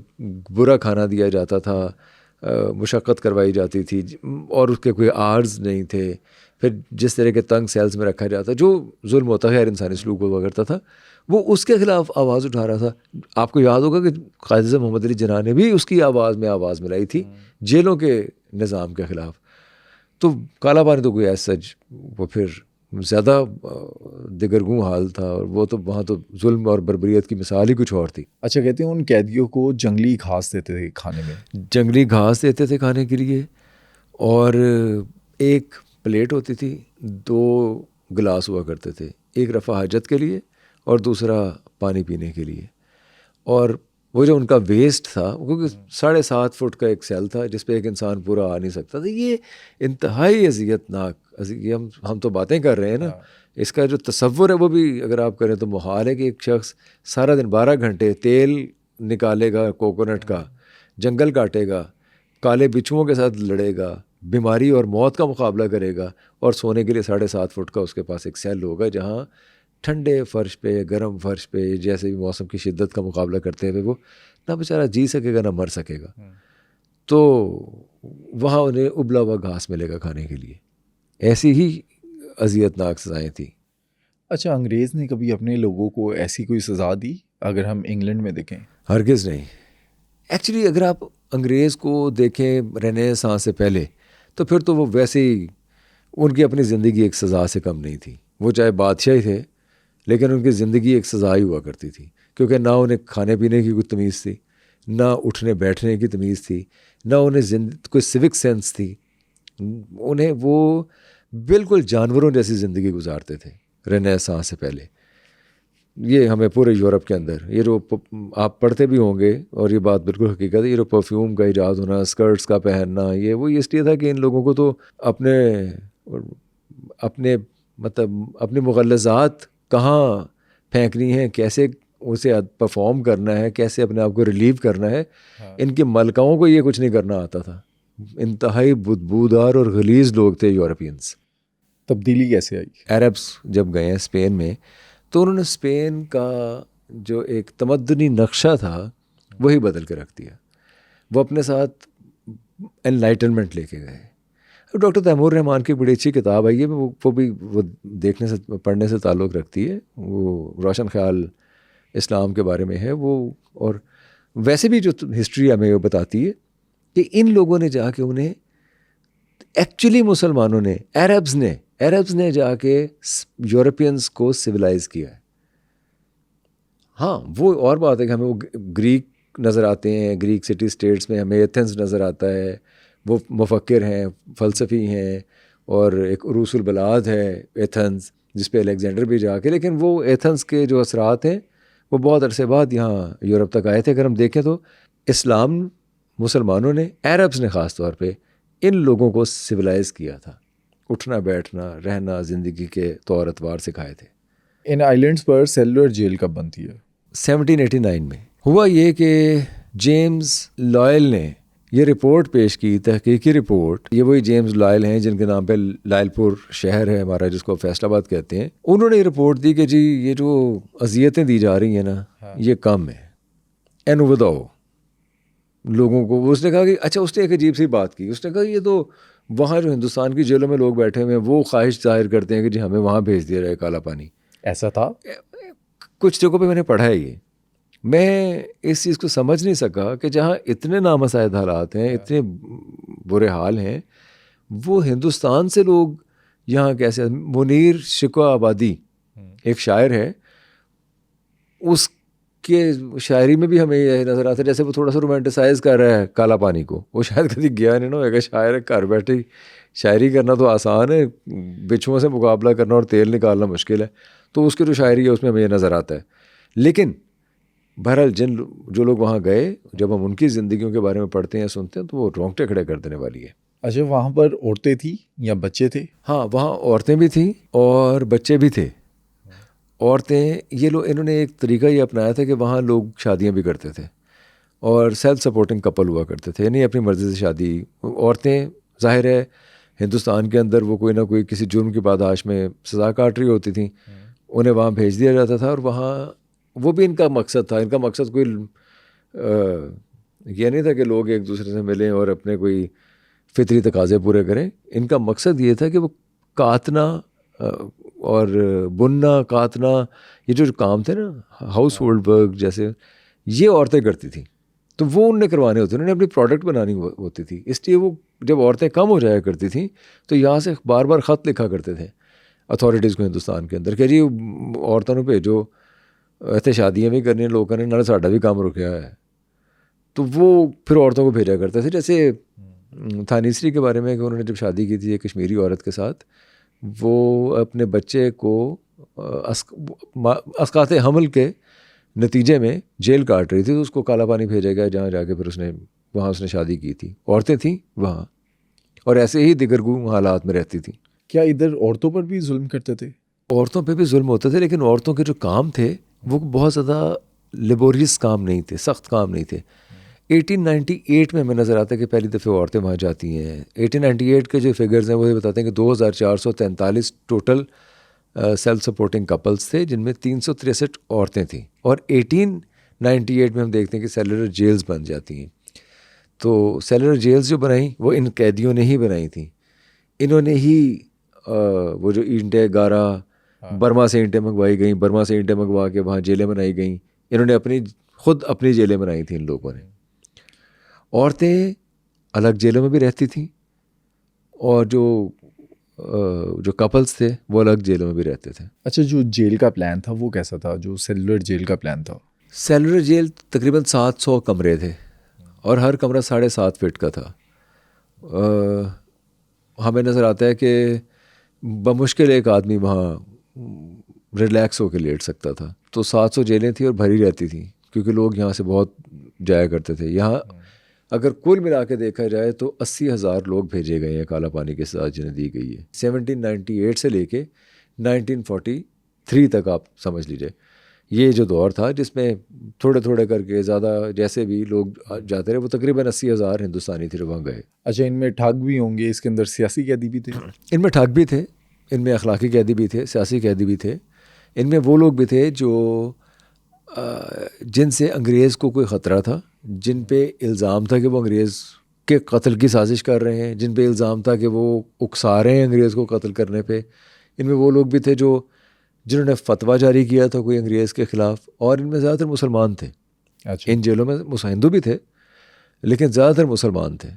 برا کھانا دیا جاتا تھا، مشقت کروائی جاتی تھی، اور اس کے کوئی آرز نہیں تھے. پھر جس طرح کے تنگ سیلز میں رکھا جاتا، جو ظلم ہوتا ہے انسانی سلوک ہوا کرتا تھا، وہ اس کے خلاف آواز اٹھا رہا تھا. آپ کو یاد ہوگا کہ قائد اعظم محمد علی جناح نے بھی اس کی آواز میں آواز ملائی تھی جیلوں کے نظام کے خلاف. تو کالا پانی تو کوئی ایسا وہ پھر زیادہ دگرگوں حال تھا، اور وہ تو وہاں تو ظلم اور بربریت کی مثال ہی کچھ اور تھی. اچھا، کہتے ہیں ان قیدیوں کو جنگلی گھاس دیتے تھے کھانے میں. جنگلی گھاس دیتے تھے کھانے کے لیے، اور ایک پلیٹ ہوتی تھی، 2 گلاس ہوا کرتے تھے، ایک رفع حاجت کے لیے اور دوسرا پانی پینے کے لیے. اور وہ جو ان کا ویسٹ تھا، کیونکہ 7.5 فٹ کا ایک سیل تھا جس پہ ایک انسان پورا آ نہیں سکتا تھا. یہ انتہائی اذیت ناک، ہم تو باتیں کر رہے ہیں نا، اس کا جو تصور ہے وہ بھی اگر آپ کریں تو محال ہے کہ ایک شخص سارا دن 12 گھنٹے تیل نکالے گا کوکونٹ کا، جنگل کاٹے گا، کالے بچھوؤں کے ساتھ لڑے گا، بیماری اور موت کا مقابلہ کرے گا، اور سونے کے لیے 7.5 فٹ کا اس کے پاس ایک سیل ہوگا جہاں ٹھنڈے فرش پہ، گرم فرش پہ، جیسے بھی موسم کی شدت کا مقابلہ کرتے ہوئے وہ نہ بیچارہ جی سکے گا نہ مر سکے گا. تو وہاں انہیں ابلا ہوا گھاس ملے گا کھانے کے لیے. ایسی ہی اذیت ناک سزائیں تھیں. اچھا، انگریز نے کبھی اپنے لوگوں کو ایسی کوئی سزا دی اگر ہم انگلینڈ میں دیکھیں؟ ہرگز نہیں. ایکچولی اگر آپ انگریز کو دیکھیں رینیسانس سے پہلے، تو پھر تو وہ ویسے ہی ان کی اپنی زندگی ایک سزا سے کم نہیں تھی. وہ چاہے بادشاہ ہی تھے لیکن ان کی زندگی ایک سزا ہی ہوا کرتی تھی، کیونکہ نہ انہیں کھانے پینے کی کوئی تمیز تھی، نہ اٹھنے بیٹھنے کی تمیز تھی، نہ انہیں کوئی سوک سینس تھی. انہیں وہ بالکل جانوروں جیسی زندگی گزارتے تھے رینیسانس سے پہلے. یہ ہمیں پورے یورپ کے اندر یہ جو آپ پڑھتے بھی ہوں گے، اور یہ بات بالکل حقیقت ہے، یہ جو پرفیوم کا ایجاد ہونا، اسکرٹس کا پہننا، یہ وہ اس لیے تھا کہ ان لوگوں کو تو اپنے مغلظات کہاں پھینکنی ہے، کیسے اسے پرفارم کرنا ہے، کیسے اپنے آپ کو ریلیو کرنا ہے، ان کے ملکاؤں کو یہ کچھ نہیں کرنا آتا تھا. انتہائی بدبودار اور غلیظ لوگ تھے یورپینس. تبدیلی کیسے آئی؟ عربس جب گئے ہیں اسپین میں، تو انہوں نے اسپین کا جو ایک تمدنی نقشہ تھا وہی بدل کے رکھ دیا. وہ اپنے ساتھ انلائٹنمنٹ لے کے گئے. ڈاکٹر تیمور رحمان کی بڑی اچھی کتاب آئی ہے، وہ بھی وہ دیکھنے سے پڑھنے سے تعلق رکھتی ہے. وہ روشن خیال اسلام کے بارے میں ہے وہ، اور ویسے بھی جو ہسٹری ہمیں وہ بتاتی ہے کہ ان لوگوں نے جا کے انہیں ایکچولی مسلمانوں نے عربز نے جا کے یورپینز کو سویلائز کیا ہے. ہاں وہ اور بات ہے کہ ہمیں وہ گریک نظر آتے ہیں, گریک سٹی اسٹیٹس میں ہمیں ایتھنز نظر آتا ہے, وہ مفکر ہیں, فلسفی ہیں, اور ایک عروس البلاد ہے ایتھنز جس پہ الیگزینڈر بھی جا کے, لیکن وہ ایتھنز کے جو اثرات ہیں وہ بہت عرصے بعد یہاں یورپ تک آئے تھے. اگر ہم دیکھیں تو اسلام مسلمانوں نے, عربز نے خاص طور پہ ان لوگوں کو سویلائز کیا تھا, اٹھنا بیٹھنا رہنا زندگی کے طور اتوار سکھائے تھے. ان آئیلینڈز پر سیلولر جیل کب بنتی ہے؟ 1789 میں ہوا یہ کہ جیمز لائل نے یہ رپورٹ پیش کی, تحقیقی رپورٹ. یہ وہی جیمز لائل ہیں جن کے نام پہ لائل پور شہر ہے ہمارا, جس کو فیصل آباد کہتے ہیں. انہوں نے یہ رپورٹ دی کہ جی یہ جو اذیتیں دی جا رہی ہیں نا یہ کم ہے, اینو بتاؤ لوگوں کو. اس نے کہا کہ اچھا, اس نے ایک عجیب سی بات کی. اس نے کہا یہ تو وہاں جو ہندوستان کی جیلوں میں لوگ بیٹھے ہوئے ہیں وہ خواہش ظاہر کرتے ہیں کہ جی ہمیں وہاں بھیج دیا جائے کالا پانی. ایسا تھا کچھ جگہوں پہ میں نے پڑھا ہے یہ. میں اس چیز کو سمجھ نہیں سکا کہ جہاں اتنے نامساعد حالات ہیں, اتنے برے حال ہیں, وہ ہندوستان سے لوگ یہاں کیسے. منیر شکوہ آبادی ایک شاعر ہے, اس کے شاعری میں بھی ہمیں یہ نظر آتا ہے جیسے وہ تھوڑا سا رومانٹیسائز کر رہا ہے کالا پانی کو. وہ شاید کبھی گیا نہیں نا ہوئے گا. شاعر گھر بیٹھے شاعری کرنا تو آسان ہے, بچھوؤں سے مقابلہ کرنا اور تیل نکالنا مشکل ہے. تو اس کی جو شاعری ہے اس میں ہمیں یہ نظر آتا ہے. لیکن بہرحال جو لوگ وہاں گئے, جب ہم ان کی زندگیوں کے بارے میں پڑھتے ہیں سنتے ہیں تو وہ رونگٹے کھڑے کر دینے والی ہے. اچھا, وہاں پر عورتیں تھیں یا بچے تھے؟ ہاں وہاں عورتیں بھی تھیں اور بچے بھی تھے. عورتیں یہ لوگ, انہوں نے ایک طریقہ یہ اپنایا تھا کہ وہاں لوگ شادیاں بھی کرتے تھے اور سیلف سپورٹنگ کپل ہوا کرتے تھے, یعنی اپنی مرضی سے شادی. عورتیں ظاہر ہے ہندوستان کے اندر وہ کوئی نہ کوئی کسی جرم کی پاداش میں سزا کاٹ رہی ہوتی تھیں, انہیں وہاں بھیج دیا جاتا تھا. اور وہاں وہ بھی ان کا مقصد تھا. ان کا مقصد کوئی یہ نہیں تھا کہ لوگ ایک دوسرے سے ملیں اور اپنے کوئی فطری تقاضے پورے کریں. ان کا مقصد یہ تھا کہ وہ کاتنا اور بننا کاتنا, یہ جو کام تھے نا ہاؤس ہولڈ ورک جیسے, یہ عورتیں کرتی تھیں. تو وہ ان نے کروانے ہوتے, انہوں نے اپنی پروڈکٹ بنانی ہوتی تھی. اس لیے وہ جب عورتیں کم ہو جایا کرتی تھیں تو یہاں سے بار بار خط لکھا کرتے تھے اتھارٹیز کو ہندوستان کے اندر کہ جی عورتوں نے بھیجو, ایسے شادیاں بھی کرنی لوگوں نے, نہ ساڈا بھی کام رکیا ہے. تو وہ پھر عورتوں کو بھیجا کرتے تھے. جیسے تھانیسری کے بارے میں کہ انہوں نے جب شادی کی تھی ایک کشمیری عورت کے ساتھ, وہ اپنے بچے کو اسقاط حمل کے نتیجے میں جیل کاٹ رہی تھی, تو اس کو کالا پانی بھیجا گیا جہاں جا کے پھر اس نے شادی کی تھی. عورتیں تھیں وہاں اور ایسے ہی دیگرگوں حالات میں رہتی تھیں. کیا ادھر عورتوں پر بھی ظلم کرتے تھے؟ عورتوں پہ بھی ظلم ہوتے تھے, لیکن عورتوں کے جو کام تھے وہ بہت زیادہ لیبوریس کام نہیں تھے, سخت کام نہیں تھے. 1898 میں ہمیں نظر آتا ہے کہ پہلی دفعہ عورتیں وہاں جاتی ہیں. 1898 کے جو فگرز ہیں وہ یہ بتاتے ہیں کہ 2443 ٹوٹل سیلف سپورٹنگ کپلس تھے, جن میں 363 عورتیں تھیں. اور 1898 میں ہم دیکھتے ہیں کہ سیلولر جیلز بن جاتی ہیں. تو سیلولر جیلز جو بنائیں وہ ان قیدیوں نے ہی بنائی تھیں. انہوں نے ہی وہ جو اینٹیں گارا برما سے اینٹیں منگوائی گئیں, برما سے اینٹیں منگوا کے وہاں جیلیں بنائی گئیں. انہوں نے خود اپنی جیلیں بنائی تھیں ان لوگوں نے. عورتیں الگ جیلوں میں بھی رہتی تھیں اور جو کپلز تھے وہ الگ جیلوں میں بھی رہتے تھے. اچھا, جو جیل کا پلان تھا وہ کیسا تھا, جو سیلولر جیل کا پلان تھا؟ سیلولر جیل تقریباً 700 کمرے تھے اور ہر کمرہ 7.5 فٹ کا تھا. ہمیں نظر آتا ہے کہ بمشکل ایک آدمی وہاں ریلیکس ہو کے لیٹ سکتا تھا. تو 700 جیلیں تھیں اور بھری رہتی تھیں کیونکہ لوگ یہاں سے بہت جایا کرتے تھے. یہاں اگر کل ملا کے دیکھا جائے تو 80,000 لوگ بھیجے گئے ہیں کالا پانی کے ساتھ جنہیں دی گئی ہے. 1798 سے لے کے 1943 تک آپ سمجھ لیجیے یہ جو دور تھا جس میں تھوڑے تھوڑے کر کے زیادہ جیسے بھی لوگ جاتے رہے. وہ تقریباً 80,000 ہندوستانی تھے جو وہاں گئے. اچھا, ان میں ٹھگ بھی ہوں گے, اس کے اندر سیاسی قیدی بھی تھے؟ ان میں ٹھگ بھی تھے, ان میں اخلاقی قیدی بھی تھے, سیاسی قیدی بھی تھے. ان میں وہ لوگ بھی تھے جو جن سے انگریز کو کوئی خطرہ تھا, جن پہ الزام تھا کہ وہ انگریز کے قتل کی سازش کر رہے ہیں, جن پہ الزام تھا کہ وہ اکسا رہے ہیں انگریز کو قتل کرنے پہ. ان میں وہ لوگ بھی تھے جنہوں نے فتویٰ جاری کیا تھا کوئی انگریز کے خلاف, اور ان میں زیادہ تر مسلمان تھے. اچھا, ان جیلوں میں ہندو بھی تھے لیکن زیادہ تر مسلمان تھے،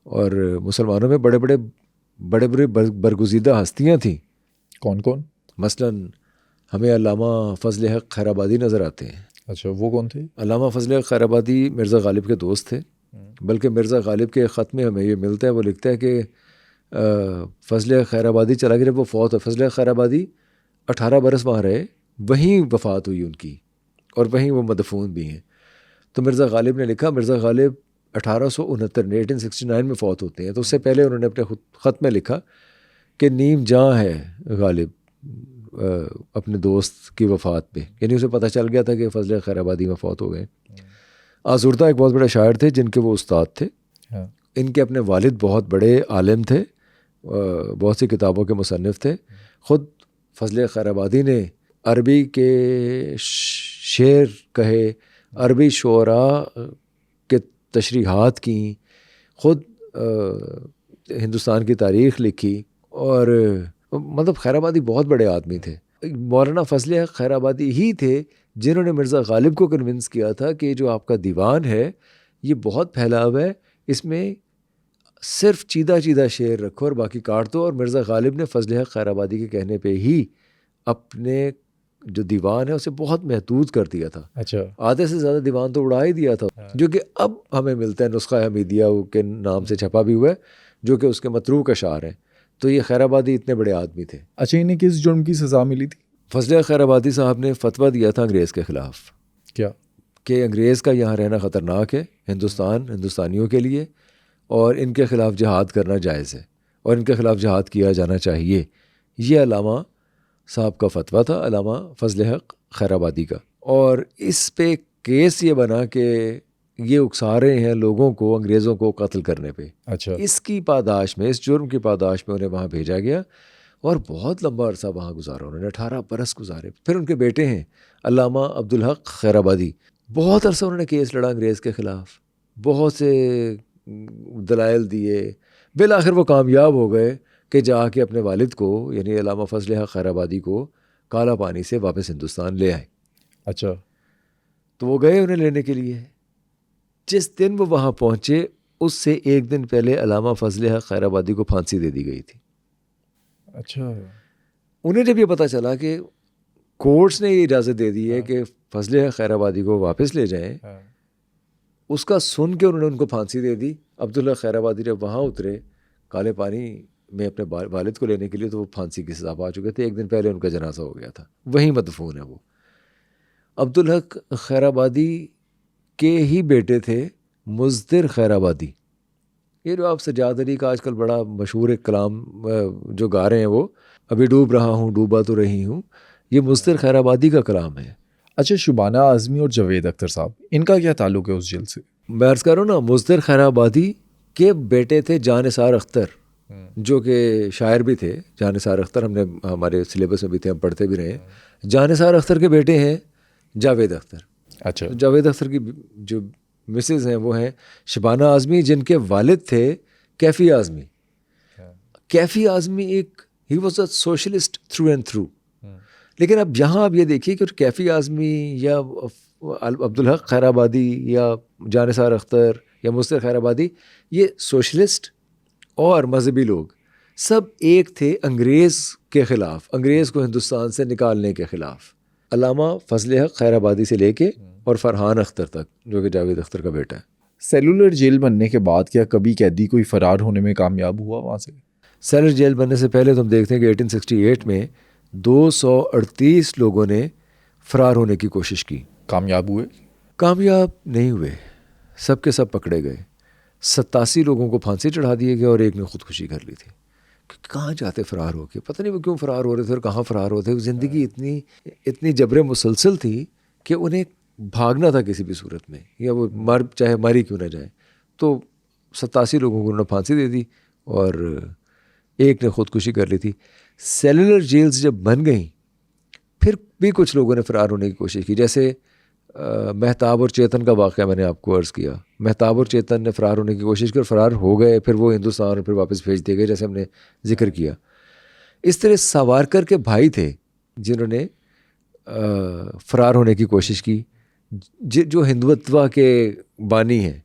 اور مسلمانوں میں بڑے برگزیدہ ہستیاں تھیں. کون کون؟ مثلاً ہمیں علامہ فضل حق خیر آبادی نظر آتے ہیں. اچھا، وہ کون تھے؟ علامہ فضل حق خیر آبادی مرزا غالب کے دوست تھے، بلکہ مرزا غالب کے خط میں ہمیں یہ ملتا ہے، وہ لکھتا ہے کہ فضل حق خیر آبادی چلا گیا جب وہ فوت ہو. فضل حق خیر آبادی 18 برس وہاں رہے، وہیں وفات ہوئی ان کی، اور وہیں وہ مدفون بھی ہیں. تو مرزا غالب نے لکھا، مرزا غالب 1869 میں فوت ہوتے ہیں. تو اس سے پہلے انہوں نے اپنے خط میں لکھا کہ نیم جاں ہے غالب اپنے دوست کی وفات پہ، یعنی اسے پتہ چل گیا تھا کہ فضل خیر آبادی میں فوت ہو گئے. آزردہ ایک بہت بڑے شاعر تھے جن کے وہ استاد تھے. ان کے اپنے والد بہت بڑے عالم تھے، بہت سی کتابوں کے مصنف تھے. خود فضل خیر آبادی نے عربی کے شعر کہے، عربی شعراء کے تشریحات کیں، خود ہندوستان کی تاریخ لکھی، اور مطلب خیر آبادی بہت بڑے آدمی تھے. مولانا فضل حق خیر آبادی ہی تھے جنہوں نے مرزا غالب کو کنونس کیا تھا کہ جو آپ کا دیوان ہے یہ بہت پھیلا ہوا ہے، اس میں صرف چیدہ شعر رکھو اور باقی کاٹ دو. اور مرزا غالب نے فضل حق خیر آبادی کے کہنے پہ ہی اپنے جو دیوان ہے اسے بہت محدود کر دیا تھا. اچھا، آدھے سے زیادہ دیوان تو اڑا ہی دیا تھا، جو کہ اب ہمیں ملتا ہے نسخہ حمیدیہ کے نام سے چھپا بھی ہوا ہے، جو کہ اس کے متروک اشعار ہیں. تو یہ خیر آبادی اتنے بڑے آدمی تھے. اچھا، انہیں کس جرم کی سزا ملی تھی؟ فضل حق خیر آبادی صاحب نے فتویٰ دیا تھا انگریز کے خلاف. کیا؟ کہ انگریز کا یہاں رہنا خطرناک ہے ہندوستانیوں کے لیے، اور ان کے خلاف جہاد کرنا جائز ہے، اور ان کے خلاف جہاد کیا جانا چاہیے. یہ علامہ صاحب کا فتویٰ تھا، علامہ فضل حق خیر آبادی کا. اور اس پہ کیس یہ بنا کہ یہ اکسا رہے ہیں لوگوں کو، انگریزوں کو قتل کرنے پہ. اچھا، اس کی پاداش میں، اس جرم کی پاداش میں انہیں وہاں بھیجا گیا، اور بہت لمبا عرصہ وہاں گزارا انہوں نے، 18 برس گزارے. پھر ان کے بیٹے ہیں علامہ عبدالحق خیر آبادی، بہت عرصہ انہوں نے کیس لڑا انگریز کے خلاف، بہت سے دلائل دیے. بالآخر وہ کامیاب ہو گئے کہ جا کے اپنے والد کو، یعنی علامہ فضل حق خیر آبادی کو کالا پانی سے واپس ہندوستان لے آئے. اچھا، تو وہ گئے انہیں لینے کے لیے. جس دن وہ وہاں پہنچے اس سے ایک دن پہلے علامہ فضل حق خیر آبادی کو پھانسی دے دی گئی تھی. اچھا، انہیں جب یہ پتہ چلا کہ کورٹس نے یہ اجازت دے دی ہے کہ فضل حق خیر آبادی کو واپس لے جائیں، اس کا سن کے انہوں نے ان کو پھانسی دے دی. عبداللہ خیر آبادی جب وہاں اترے کالے پانی میں اپنے والد کو لینے کے لیے، تو وہ پھانسی کی سزا پا چکے تھے. ایک دن پہلے ان کا جنازہ ہو گیا تھا، وہیں مدفون ہے وہ. عبدالحق خیر آبادی کے ہی بیٹے تھے مزدر خیر آبادی. یہ جو آپ سجاد علی کا آج کل بڑا مشہور ایک کلام جو گا رہے ہیں، وہ ابھی ڈوب رہا ہوں ڈوبا تو رہی ہوں، یہ مزدر خیر آبادی کا کلام ہے. اچھا، شبانہ اعظمی اور جاوید اختر صاحب، ان کا کیا تعلق ہے اس جیل سے؟ میں عرض کر رہا ہوں نا، مزدر خیر آبادی کے بیٹے تھے جانثار اختر، جو کہ شاعر بھی تھے. جانثار اختر ہم نے ہمارے سلیبس میں بھی تھے، ہم پڑھتے بھی رہے ہیں. جانثار اختر کے بیٹے ہیں جاوید اختر. اچھا، جاوید اختر کی جو مسز ہیں وہ ہیں شبانہ اعظمی، جن کے والد تھے کیفی اعظمی. کیفی اعظمی ایک he was a socialist through and through. لیکن اب یہاں آپ یہ دیکھیے کہ کیفی اعظمی یا عبدالحق خیر آبادی یا جانثار اختر یا مزدر خیر آبادی، یہ سوشلسٹ اور مذہبی لوگ سب ایک تھے انگریز کے خلاف، انگریز کو ہندوستان سے نکالنے کے خلاف. علامہ فضل حق خیر آبادی سے لے کے اور فرحان اختر تک، جو کہ جاوید اختر کا بیٹا ہے. سیلولر جیل بننے کے بعد کیا کبھی قیدی کوئی فرار ہونے میں کامیاب ہوا وہاں سے؟ سیلولر جیل بننے سے پہلے تو ہم دیکھتے ہیں کہ 1868 میں 238 لوگوں نے فرار ہونے کی کوشش کی. کامیاب ہوئے؟ کامیاب نہیں ہوئے، سب کے سب پکڑے گئے. 87 لوگوں کو پھانسی چڑھا دیے گئے، اور ایک نے خودکشی کر لی تھی. کہاں جاتے فرار ہو کے، پتہ نہیں وہ کیوں فرار ہو رہے تھے اور کہاں فرار ہوتے. زندگی اتنی جبر مسلسل تھی کہ انہیں بھاگنا تھا کسی بھی صورت میں، یا وہ چاہے ماری کیوں نہ جائے. تو 87 لوگوں کو انہوں نے پھانسی دے دی، اور ایک نے خودکشی کر لی تھی. سیلولر جیلز جب بن گئیں پھر بھی کچھ لوگوں نے فرار ہونے کی کوشش کی. جیسے مہتاب اور چیتن کا واقعہ میں نے آپ کو عرض کیا. مہتاب اور چیتن نے فرار ہونے کی کوشش کی اور فرار ہو گئے، پھر وہ ہندوستان اور پھر واپس بھیج دیے گئے، جیسے ہم نے ذکر کیا. اس طرح ساورکر کے بھائی تھے جنہوں نے فرار ہونے کی کوشش کی، جو ہندوتوا کے بانی ہیں.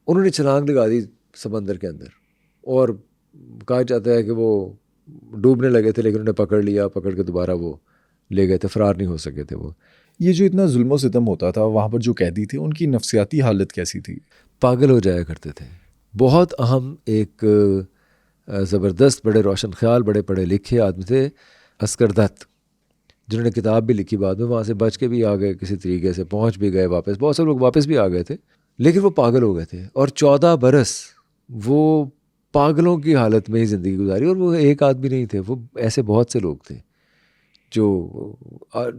انہوں نے چھلانگ لگا دی سمندر کے اندر، اور کہا جاتا ہے کہ وہ ڈوبنے لگے تھے لیکن انہوں نے پکڑ لیا، پکڑ کے دوبارہ وہ لے گئے تھے، فرار نہیں ہو سکے تھے وہ۔ یہ جو اتنا ظلم و ستم ہوتا تھا وہاں پر جو قیدی تھے ان کی نفسیاتی حالت کیسی تھی؟ پاگل ہو جایا کرتے تھے۔ بہت اہم ایک زبردست بڑے روشن خیال بڑے پڑھے لکھے آدمی تھے عسکر دت، جنہوں نے کتاب بھی لکھی، بعد میں وہاں سے بچ کے بھی آ گئے، کسی طریقے سے پہنچ بھی گئے واپس، بہت سے لوگ واپس بھی آ گئے تھے، لیکن وہ پاگل ہو گئے تھے، اور 14 برس وہ پاگلوں کی حالت میں ہی زندگی گزاری۔ اور وہ ایک آدمی نہیں تھے، وہ ایسے بہت سے لوگ تھے جو،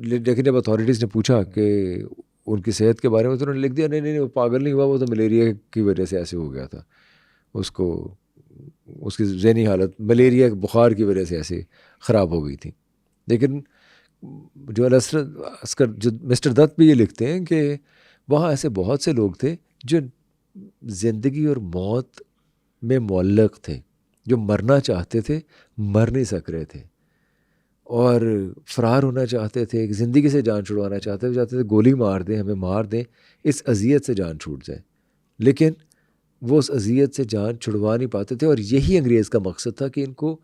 لیکن جب اتھارٹیز نے پوچھا کہ ان کی صحت کے بارے میں تو انہوں نے لکھ دیا نہیں وہ پاگل نہیں ہوا، وہ تو ملیریا کی وجہ سے ایسے ہو گیا تھا، اس کو اس کی ذہنی حالت ملیریا بخار کی وجہ سے ایسے خراب ہو گئی تھی۔ لیکن جو عسکر جو مسٹر دت بھی یہ لکھتے ہیں کہ وہاں ایسے بہت سے لوگ تھے جو زندگی اور موت میں معلق تھے، جو مرنا چاہتے تھے مر نہیں سک رہے تھے، اور فرار ہونا چاہتے تھے، زندگی سے جان چھڑوانا چاہتے تھے گولی مار دیں، ہمیں مار دیں، اس اذیت سے جان چھوٹ جائے، لیکن وہ اس اذیت سے جان چھڑوا نہیں پاتے تھے۔ اور یہی انگریز کا مقصد تھا کہ ان کو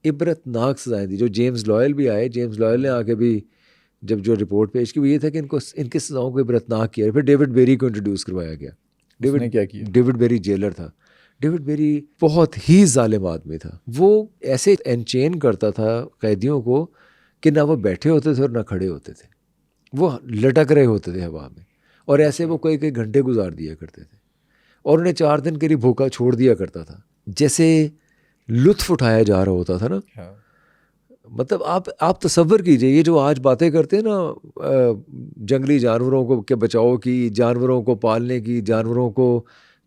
عبرت ناک سزائیں دی۔ جو جیمز لائل بھی آئے، جیمز لائل نے آ کے بھی جب جو رپورٹ پیش کی وہ یہ تھا کہ ان کی سزاؤں کو عبرت ناک کیا۔ پھر ڈیوڈ بیری کو انٹروڈیوس کروایا گیا۔ ڈیوڈ بیری جیلر تھا۔ ڈیوڈ بیری بہت ہی ظالم آدمی تھا، وہ ایسے انچین کرتا تھا قیدیوں کو کہ نہ وہ بیٹھے ہوتے تھے اور نہ کھڑے ہوتے تھے، وہ لٹک رہے ہوتے تھے ہوا میں، اور ایسے وہ کئی گھنٹے گزار دیا کرتے تھے، اور انہیں 4 دن کے لیے بھوکا چھوڑ دیا کرتا تھا، جیسے لطف اٹھایا جا رہا ہوتا تھا نا۔ مطلب آپ تصور کیجئے، یہ جو آج باتیں کرتے ہیں نا جنگلی جانوروں کو کے بچاؤ کی، جانوروں کو پالنے کی، جانوروں کو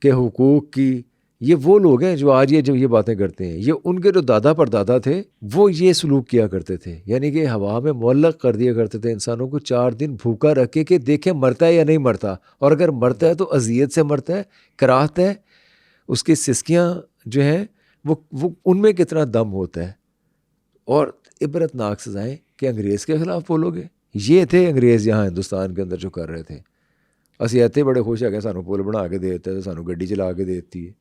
کے حقوق کی، یہ وہ لوگ ہیں جو آج یہ باتیں کرتے ہیں۔ یہ ان کے جو دادا پر دادا تھے وہ یہ سلوک کیا کرتے تھے، یعنی کہ ہوا میں معلق کر دیا کرتے تھے انسانوں کو 4 دن بھوکا رکھ کے کہ دیکھیں مرتا ہے یا نہیں مرتا، اور اگر مرتا ہے تو اذیت سے مرتا ہے، کراہت ہے، اس کی سسکیاں جو ہیں وہ ان میں کتنا دم ہوتا ہے، اور عبرت ناک سزائیں کہ انگریز کے خلاف بولو گے۔ یہ تھے انگریز یہاں ہندوستان کے اندر جو کر رہے تھے۔ اسی ایتے بڑے خوش ہے کہ سانو پل بنا کے دے دیتا ہے، سانو گڈی چلا کے دے دیتی ہے۔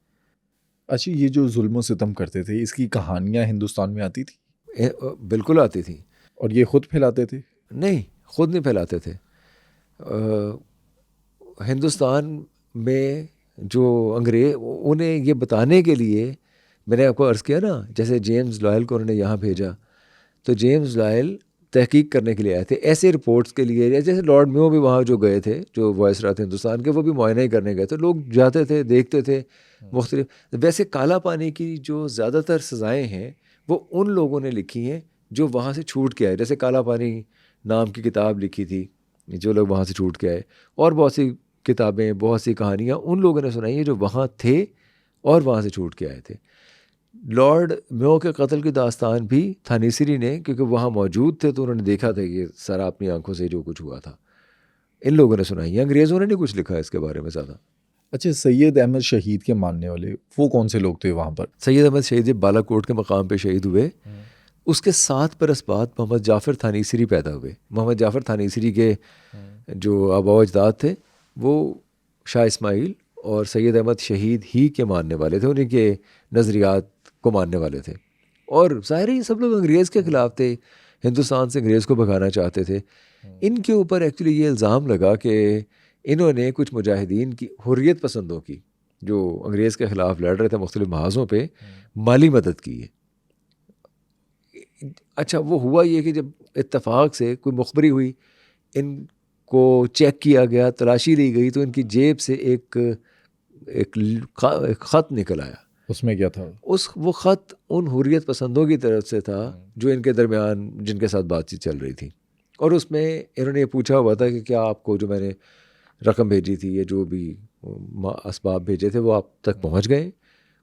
اچھا، یہ جو ظلم و ستم کرتے تھے اس کی کہانیاں ہندوستان میں آتی تھی؟ بالکل آتی تھی۔ اور یہ خود پھیلاتے تھے؟ نہیں، خود نہیں پھیلاتے تھے۔ ہندوستان میں جو انگریز، انہیں یہ بتانے کے لیے، میں نے آپ کو عرض کیا نا، جیسے جیمز لائل کو انہوں نے یہاں بھیجا، تو جیمز لائل تحقیق کرنے کے لیے آئے تھے ایسے رپورٹس کے لیے، جیسے لارڈ میو بھی وہاں جو گئے تھے، جو وائسرا تھے ہندوستان کے، وہ بھی معائنہ ہی کرنے گئے تھے، لوگ جاتے تھے دیکھتے تھے مختلف۔ ویسے کالا پانی کی جو زیادہ تر سزائیں ہیں وہ ان لوگوں نے لکھی ہیں جو وہاں سے چھوٹ کے آئے، جیسے کالا پانی نام کی کتاب لکھی تھی جو لوگ وہاں سے چھوٹ کے آئے، اور بہت سی کتابیں، بہت سی کہانیاں ان لوگوں نے سنائی ہیں جو وہاں تھے اور وہاں سے چھوٹ کے آئے تھے۔ لارڈ میو کے قتل کی داستان بھی تھانیسری نے، کیونکہ وہاں موجود تھے تو انہوں نے دیکھا تھا یہ سارا اپنی آنکھوں سے جو کچھ ہوا تھا، ان لوگوں نے سنائی ہے، انگریزوں نے نہیں کچھ لکھا اس کے بارے میں زیادہ۔ اچھا، سید احمد شہید کے ماننے والے وہ کون سے لوگ تھے وہاں پر؟ سید احمد شہید جب بالا کوٹ کے مقام پہ شہید ہوئے، اس کے 7 برس بعد محمد جعفر تھانیسری پیدا ہوئے۔ محمد جعفر تھانیسری کے جو آباء و اجداد تھے وہ شاہ اسماعیل اور سید احمد شہید ہی کے ماننے والے تھے، انہیں کے نظریات کو ماننے والے تھے، اور ظاہر ہی سب لوگ انگریز کے خلاف تھے، ہندوستان سے انگریز کو بھگانا چاہتے تھے۔ ان کے اوپر ایکچولی یہ الزام لگا کہ انہوں نے کچھ مجاہدین کی، حریت پسندوں کی، جو انگریز کے خلاف لڑ رہے تھے مختلف محاذوں پہ، مالی مدد کی ہے۔ اچھا، وہ ہوا یہ کہ جب اتفاق سے کوئی مخبری ہوئی، ان کو چیک کیا گیا، تلاشی لی گئی، تو ان کی جیب سے ایک خط نکل آیا۔ اس میں کیا تھا؟ وہ خط ان حریت پسندوں کی طرف سے تھا جو ان کے درمیان، جن کے ساتھ بات چیت چل رہی تھی، اور اس میں انہوں نے یہ پوچھا ہوا تھا کہ کیا آپ کو جو میں نے رقم بھیجی تھی یا جو بھی اسباب بھیجے تھے وہ آپ تک پہنچ گئے،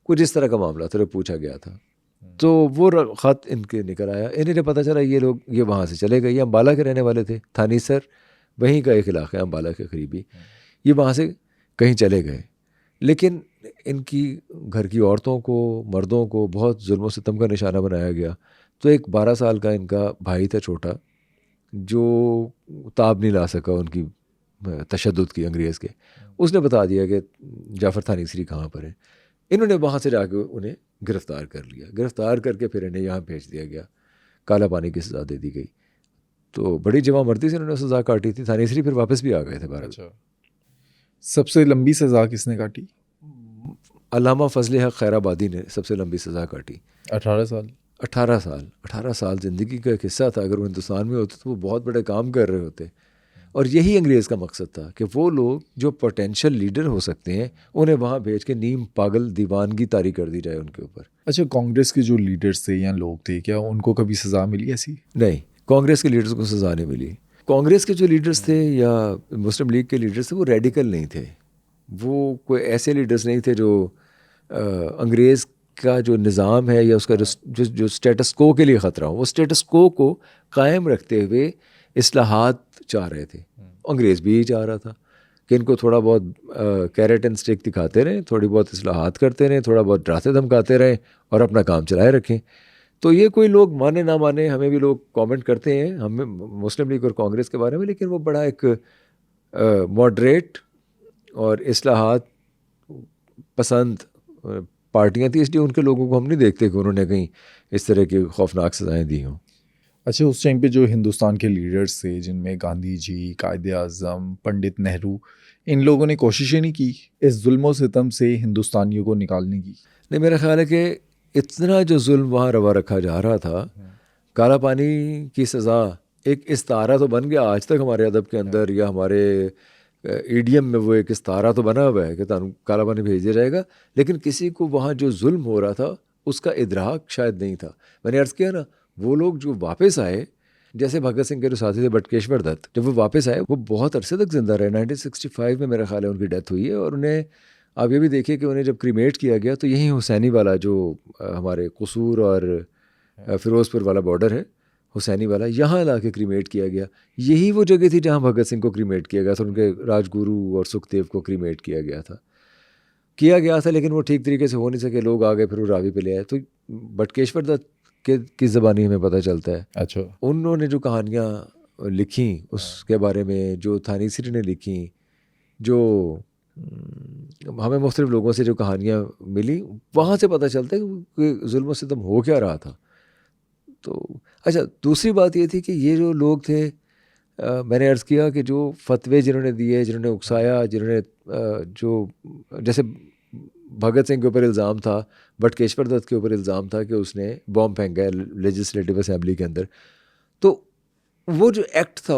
کچھ اس طرح کا معاملہ تھا، پوچھا گیا تھا۔ تو وہ خط ان کے نکل آیا، انہیں پتہ چلا یہ لوگ یہ وہاں سے چلے گئے، یہ امبالہ کے رہنے والے تھے، تھانیسر وہیں کا ایک علاقہ ہے امبالہ کے قریبی، یہ وہاں سے کہیں چلے گئے، لیکن ان کی گھر کی عورتوں کو، مردوں کو بہت ظلم و ستم کا نشانہ بنایا گیا۔ تو ایک 12 سال کا ان کا بھائی تھا چھوٹا، جو تاب نہیں لا سکا ان کی تشدد کی انگریز کے، اس نے بتا دیا کہ جعفر تھانیسری کہاں پر ہے. انہوں نے وہاں سے جا کے انہیں گرفتار کر لیا. گرفتار کر کے پھر انہیں یہاں بھیج دیا گیا. کالا پانی کی سزا دے دی گئی. تو بڑی جواں مردی سے انہوں نے سزا کاٹی تھی. تھانیسری پھر واپس بھی آ گئے تھے بھارت. سب سے لمبی سزا کس نے کاٹی؟ علامہ فضل حق خیر آبادی نے سب سے لمبی سزا کاٹی. 18 سال. 18 سال زندگی کا ایک حصہ تھا. اگر وہ ہندوستان میں ہوتے تو وہ بہت بڑے کام کر رہے ہوتے. اور یہی انگریز کا مقصد تھا کہ وہ لوگ جو پوٹینشیل لیڈر ہو سکتے ہیں انہیں وہاں بھیج کے نیم پاگل دیوانگی طاری کر دی جائے ان کے اوپر. اچھا، کانگریس کے جو لیڈرز تھے یا لوگ تھے، کیا ان کو کبھی سزا ملی ایسی؟ نہیں، کانگریس کے لیڈرز کو سزا نہیں ملی. کانگریس کے جو لیڈرز تھے یا مسلم لیگ کے لیڈرز تھے وہ ریڈیکل نہیں تھے. وہ کوئی ایسے لیڈرز نہیں تھے جو انگریز کا جو نظام ہے یا اس کا جو اسٹیٹس کو کے لیے خطرہ ہو. وہ اسٹیٹس کو قائم رکھتے ہوئے اصلاحات چاہ رہے تھے. انگریز بھی یہی چاہ رہا تھا کہ ان کو تھوڑا بہت کیرٹ اینڈ اسٹک دکھاتے رہیں، تھوڑی بہت اصلاحات کرتے رہیں، تھوڑا بہت ڈراتے دھمکاتے رہیں اور اپنا کام چلائے رکھیں. تو یہ کوئی لوگ مانے نہ مانے، ہمیں بھی لوگ کامنٹ کرتے ہیں ہمیں مسلم لیگ اور کانگریس کے بارے میں، لیکن وہ بڑا ایک ماڈریٹ اور اصلاحات پسند پارٹیاں تھیں. اس لیے ان کے لوگوں کو ہم نہیں دیکھتے کہ انہوں نے کہیں اس طرح کی خوفناک سزائیں دی ہوں. اچھا، اس ٹائم پہ جو ہندوستان کے لیڈرز تھے جن میں گاندھی جی، قائد اعظم، پنڈت نہرو، ان لوگوں نے کوششیں نہیں کی اس ظلم و ستم سے ہندوستانیوں کو نکالنے کی؟ نہیں، میرا خیال ہے کہ اتنا جو ظلم وہاں روا رکھا جا رہا تھا، کالا پانی کی سزا ایک استعارہ تو بن گیا آج تک ہمارے ادب کے اندر، یا ہمارے ایڈیم میں وہ ایک استعارہ تو بنا ہوا ہے کہ کالا پانی بھیج دیا جائے گا. لیکن کسی کو وہاں جو ظلم ہو رہا تھا اس کا ادراک شاید نہیں تھا. میں نے عرض کیا نا، وہ لوگ جو واپس آئے، جیسے بھگت سنگھ کے جو ساتھی تھے بٹکیشور دت، جب وہ واپس آئے وہ بہت عرصے تک زندہ رہے. 1965 میں میرا خیال ہے ان کی ڈیتھ ہوئی ہے. اور انہیں آپ یہ بھی دیکھیے کہ انہیں جب کریمیٹ کیا گیا تو یہیں حسینی والا جو ہمارے قصور اور فیروز پور والا بارڈر ہے، حسینی والا، یہاں لا کے کریمیٹ کیا گیا. یہی وہ جگہ تھی جہاں بھگت سنگھ کو کریمیٹ کیا گیا تھا، ان کے راج گرو اور سکھدیو کو کریمیٹ کیا گیا تھا. لیکن وہ ٹھیک طریقے سے ہو نہیں سکے. لوگ آ گئے، پھر وہ راوی پہ لے آئے. تو بٹکیشور دت کی زبانی ہمیں پتہ چلتا ہے. اچھا، انہوں نے جو کہانیاں لکھیں اس کے بارے میں، جو تھانیسری نے لکھیں، جو ہمیں مختلف لوگوں سے جو کہانیاں ملی، وہاں سے پتہ چلتا ہے کہ ظلم و ستم ہو کیا رہا تھا. تو اچھا، دوسری بات یہ تھی کہ یہ جو لوگ تھے، میں نے عرض کیا کہ جو فتوے جنہوں نے دیے، جنہوں نے اکسایا، جنہوں نے جو جیسے بھگت سنگھ کے اوپر الزام تھا، بٹکیشور دت کے اوپر الزام تھا کہ اس نے بام پھینکا ہے لیجسلیٹو اسمبلی کے اندر. تو وہ جو ایکٹ تھا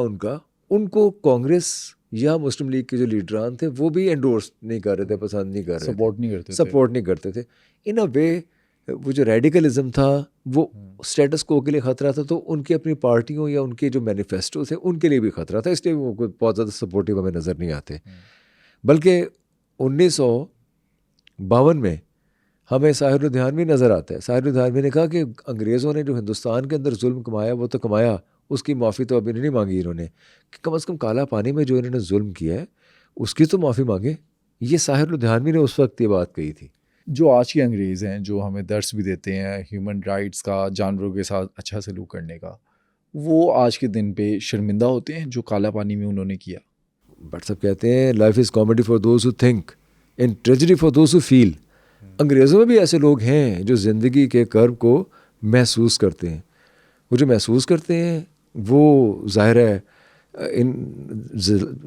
ان کو کانگریس یا مسلم لیگ کے جو لیڈران تھے وہ بھی انڈورس نہیں کر رہے تھے، پسند نہیں کر رہے تھے، سپورٹ نہیں کرتے تھے. ان اے وے وہ جو ریڈیکلزم تھا وہ اسٹیٹس کو کے لیے خطرہ تھا، تو ان کی اپنی پارٹیوں یا ان کے جو مینیفیسٹو تھے ان کے لیے بھی خطرہ تھا. اس لیے وہ بہت زیادہ سپورٹیو ہمیں نظر نہیں آتے. بلکہ 1952 میں ہمیں ساحر الدھیانوی نظر آتا ہے. ساحر الدھیانوی نے کہا کہ انگریزوں نے جو ہندوستان کے اندر ظلم کمایا وہ تو کمایا، اس کی معافی تو ابھی نہیں مانگی انہوں نے، کہ کم از کم کالا پانی میں جو انہوں نے ظلم کیا ہے اس کی تو معافی مانگے. یہ ساحر الدھیانوی نے اس وقت یہ بات کہی تھی. جو آج کے انگریز ہیں جو ہمیں درس بھی دیتے ہیں ہیومن رائٹس کا، جانوروں کے ساتھ اچھا سلوک کرنے کا، وہ آج کے دن پہ شرمندہ ہوتے ہیں جو کالا پانی میں انہوں نے کیا. بٹ سب کہتے ہیں life is comedy for those who think and tragedy for those who feel. انگریزوں میں بھی ایسے لوگ ہیں جو زندگی کے کرب کو محسوس کرتے ہیں. وہ جو محسوس کرتے ہیں وہ ظاہر ہے ان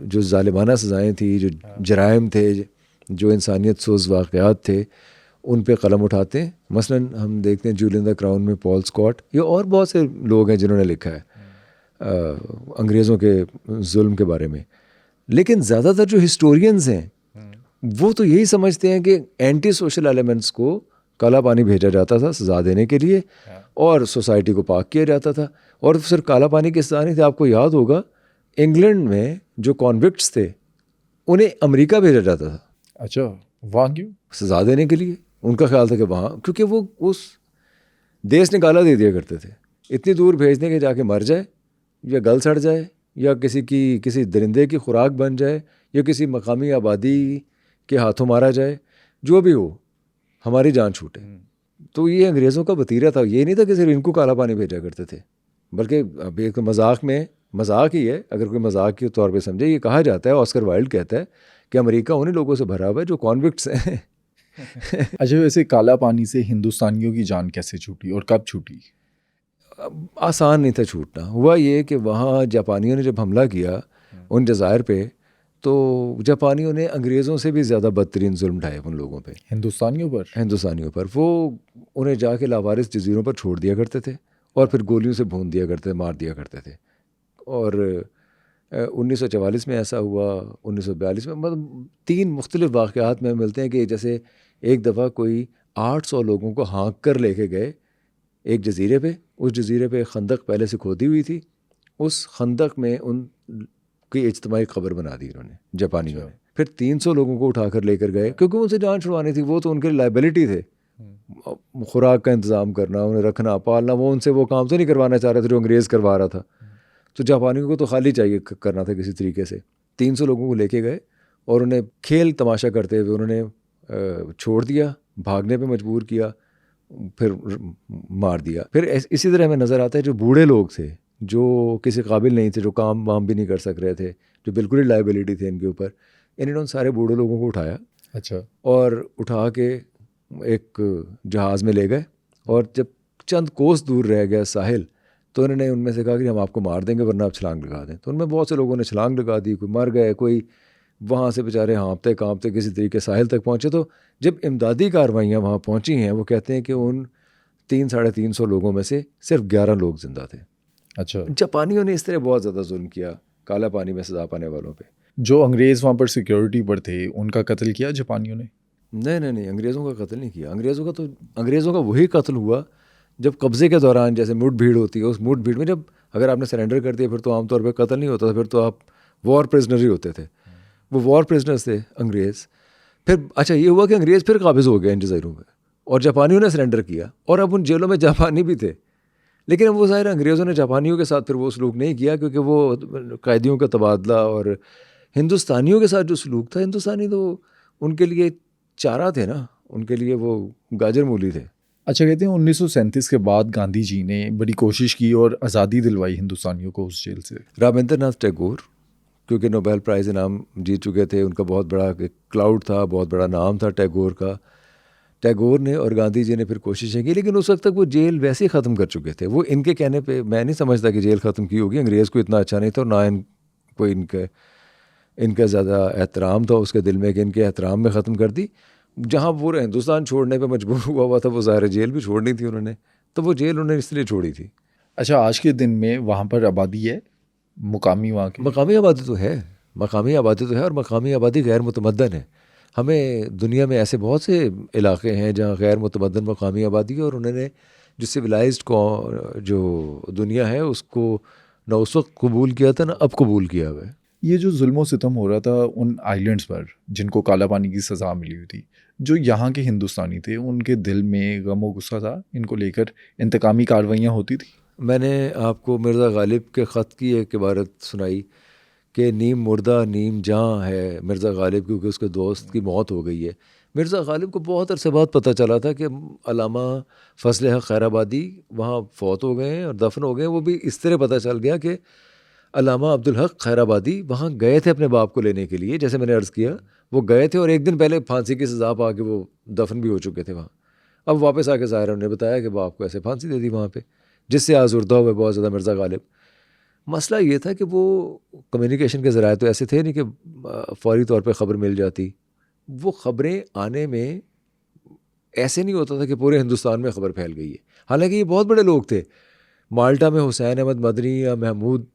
جو ظالمانہ سزائیں تھیں، جو جرائم تھے، جو انسانیت سوز واقعات تھے، ان پہ قلم اٹھاتے ہیں. مثلاً ہم دیکھتے ہیں جول ان دا کراؤن میں پال اسکاٹ، یا اور بہت سے لوگ ہیں جنہوں نے لکھا ہے انگریزوں کے ظلم کے بارے میں. لیکن زیادہ تر جو ہسٹورینز ہیں وہ تو یہی سمجھتے ہیں کہ اینٹی سوشل ایلیمنٹس کو کالا پانی بھیجا جاتا تھا سزا دینے کے لیے، اور سوسائٹی کو پاک کیا جاتا تھا. اور صرف کالا پانی کی سزا نہیں تھی. آپ کو یاد ہوگا انگلینڈ میں جو کانوکٹس تھے انہیں امریکہ بھیجا جاتا تھا. اچھا، وہاں کیوں؟ سزا دینے کے لیے. ان کا خیال تھا کہ وہاں کیونکہ وہ اس دیش نے گالا دے دیا کرتے تھے. اتنی دور بھیجنے کے جا کے مر جائے یا گل سڑ جائے یا کسی درندے کی خوراک بن جائے یا کسی مقامی آبادی کے ہاتھوں مارا جائے، جو بھی ہو ہماری جان چھوٹے. تو یہ انگریزوں کا وتیرہ تھا. یہ نہیں تھا کہ صرف ان کو کالا پانی بھیجا کرتے تھے، بلکہ اب ایک مذاق میں مذاق ہی ہے, اگر کوئی مذاق کے طور پہ سمجھے. یہ کہا جاتا ہے, آسکر وائلڈ کہتا ہے کہ امریکہ انہیں لوگوں سے بھرا ہوا ہے جو کانوکٹس ہیں. اچھا, ویسے کالا پانی سے ہندوستانیوں کی جان کیسے چھوٹی اور کب چھوٹی؟ آسان نہیں تھا چھوٹنا. ہوا یہ کہ وہاں جاپانیوں نے جب حملہ کیا ان جزائر پہ, تو جاپانیوں نے انگریزوں سے بھی زیادہ بدترین ظلم ڈھائے ان لوگوں پہ, ہندوستانیوں پر. وہ انہیں جا کے لاوارث جزیروں پر چھوڑ دیا کرتے تھے اور پھر گولیوں سے بھون دیا کرتے, مار دیا کرتے تھے. اور 1944 میں ایسا ہوا, 1942 میں, مطلب 3 مختلف واقعات میں ملتے ہیں کہ جیسے ایک دفعہ کوئی 800 لوگوں کو ہانک کر لے کے گئے ایک جزیرے پہ. اس جزیرے پہ خندق پہلے سے کھودی ہوئی تھی, اس خندق میں ان کی اجتماعی قبر بنا دی انہوں نے, جاپانیوں نے. پھر 300 لوگوں کو اٹھا کر لے کر گئے کیونکہ ان سے جان چھڑوانی تھی. وہ تو ان کے لائبلٹی تھے, خوراک کا انتظام کرنا, انہیں رکھنا پالنا, وہ ان سے وہ کام تو نہیں کروانا چاہ رہے تھے جو انگریز کروا رہا تھا. تو جاپانیوں کو تو خالی چاہیے کرنا تھا کسی طریقے سے. 300 لوگوں کو لے کے گئے اور انہیں کھیل تماشا کرتے ہوئے انہوں نے چھوڑ دیا, بھاگنے پہ مجبور کیا, پھر مار دیا. پھر اسی طرح ہمیں نظر آتا ہے جو بوڑھے لوگ تھے, جو کسی قابل نہیں تھے, جو کام وام بھی نہیں کر سک رہے تھے, جو بالکل ہی لائبلٹی تھے ان کے اوپر, انہوں نے ان سارے بوڑھے لوگوں کو اٹھایا. اچھا. اور اٹھا کے ایک جہاز میں لے گئے, اور جب چند کوس دور رہ گیا ساحل, تو انہوں نے ان میں سے کہا کہ ہم آپ کو مار دیں گے ورنہ آپ چھلانگ لگا دیں. تو ان میں بہت سے لوگوں نے چھلانگ لگا دی, کوئی مر گئے, کوئی وہاں سے بیچارے ہانپتے کانپتے کسی طریقے ساحل تک پہنچے. تو جب امدادی کارروائیاں وہاں پہنچی ہیں, وہ کہتے ہیں کہ ان 300-350 لوگوں میں سے صرف 11 لوگ زندہ تھے. اچھا. جاپانیوں نے اس طرح بہت زیادہ ظلم کیا کالا پانی میں سزا پانے والوں پہ. جو انگریز وہاں پر سیکیورٹی پر تھے ان کا قتل کیا جاپانیوں نے؟ نہیں, انگریزوں کا قتل نہیں کیا. انگریزوں کا وہی قتل ہوا جب قبضے کے دوران, جیسے مٹ بھیڑ ہوتی ہے, اس مٹ بھیڑ میں جب اگر آپ نے سرنڈر کر دیا پھر تو عام طور پہ قتل نہیں ہوتا تھا, پھر تو آپ وار پرزنر ہی ہوتے تھے. وہ وار پرزنرز تھے انگریز. پھر اچھا یہ ہوا کہ انگریز پھر قابض ہو گئے ان جزائروں میں, اور جاپانیوں نے سرنڈر کیا, اور اب ان جیلوں میں جاپانی بھی تھے. لیکن اب وہ ظاہر انگریزوں نے جاپانیوں کے ساتھ پھر وہ سلوک نہیں کیا, کیونکہ وہ قیدیوں کا تبادلہ, اور ہندوستانیوں کے ساتھ جو سلوک تھا, ہندوستانی تو ان کے لیے چارہ تھے نا, ان کے لیے وہ گاجر مولی تھے. اچھا, کہتے ہیں 1937 کے بعد گاندھی جی نے بڑی کوشش کی اور آزادی دلوائی ہندوستانیوں کو اس جیل سے. رابندر ناتھ ٹیگور, کیونکہ نوبیل پرائز انعام جیت چکے تھے, ان کا بہت بڑا کلاؤڈ تھا, بہت بڑا نام تھا ٹیگور کا. ٹیگور نے اور گاندھی جی نے پھر کوششیں کی, لیکن اس وقت تک وہ جیل ویسے ہی ختم کر چکے تھے. وہ ان کے کہنے پہ میں نہیں سمجھتا کہ جیل ختم کی ہوگی. انگریز کو اتنا اچھا نہیں تھا, اور نہ کوئی ان کا زیادہ احترام تھا اس کے دل میں کہ ان کے احترام میں ختم کر دی. جہاں پورا ہندوستان چھوڑنے پہ مجبور ہوا تھا, وہ ظاہر جیل بھی چھوڑنی تھی انہوں نے, تو وہ جیل انہوں نے اس لیے چھوڑی تھی. اچھا, آج کے دن میں وہاں پر آبادی ہے مقامی؟ وہاں کی مقامی آبادی تو ہے, اور مقامی آبادی غیر متمدن ہے. ہمیں دنیا میں ایسے بہت سے علاقے ہیں جہاں غیر متمدن مقامی آبادی ہے, اور انہوں نے جو سویلائزڈ جو دنیا ہے اس کو نہ اس وقت قبول کیا تھا نہ اب قبول کیا ہوا ہے. یہ جو ظلم و ستم ہو رہا تھا ان آئیلینڈز پر جن کو کالا پانی کی سزا ملی ہوئی تھی, جو یہاں کے ہندوستانی تھے ان کے دل میں غم و غصہ تھا, ان کو لے کر انتقامی کارروائیاں ہوتی تھی. میں نے آپ کو مرزا غالب کے خط کی ایک عبارت سنائی کہ نیم مردہ نیم جاں ہے مرزا غالب, کیونکہ اس کے دوست کی موت ہو گئی ہے. مرزا غالب کو بہت عرصے بعد پتہ چلا تھا کہ علامہ فضل حق خیر آبادی وہاں فوت ہو گئے ہیں اور دفن ہو گئے ہیں. وہ بھی اس طرح پتہ چل گیا کہ علامہ عبدالحق خیر آبادی وہاں گئے تھے اپنے باپ کو لینے کے لیے, جیسے میں نے عرض کیا وہ گئے تھے, اور ایک دن پہلے پھانسی کی سزا پا کے وہ دفن بھی ہو چکے تھے وہاں. اب واپس آ کے ظاہر نے بتایا کہ باپ کو ایسے پھانسی دے دی وہاں پہ, جس سے آزردہ ہوئے بہت زیادہ مرزا غالب. مسئلہ یہ تھا کہ وہ کمیونیکیشن کے ذرائع تو ایسے تھے نہیں کہ فوری طور پہ خبر مل جاتی. وہ خبریں آنے میں ایسے نہیں ہوتا تھا کہ پورے ہندوستان میں خبر پھیل گئی ہے. حالانکہ یہ بہت بڑے لوگ تھے. مالٹا میں حسین احمد مدنی یا محمود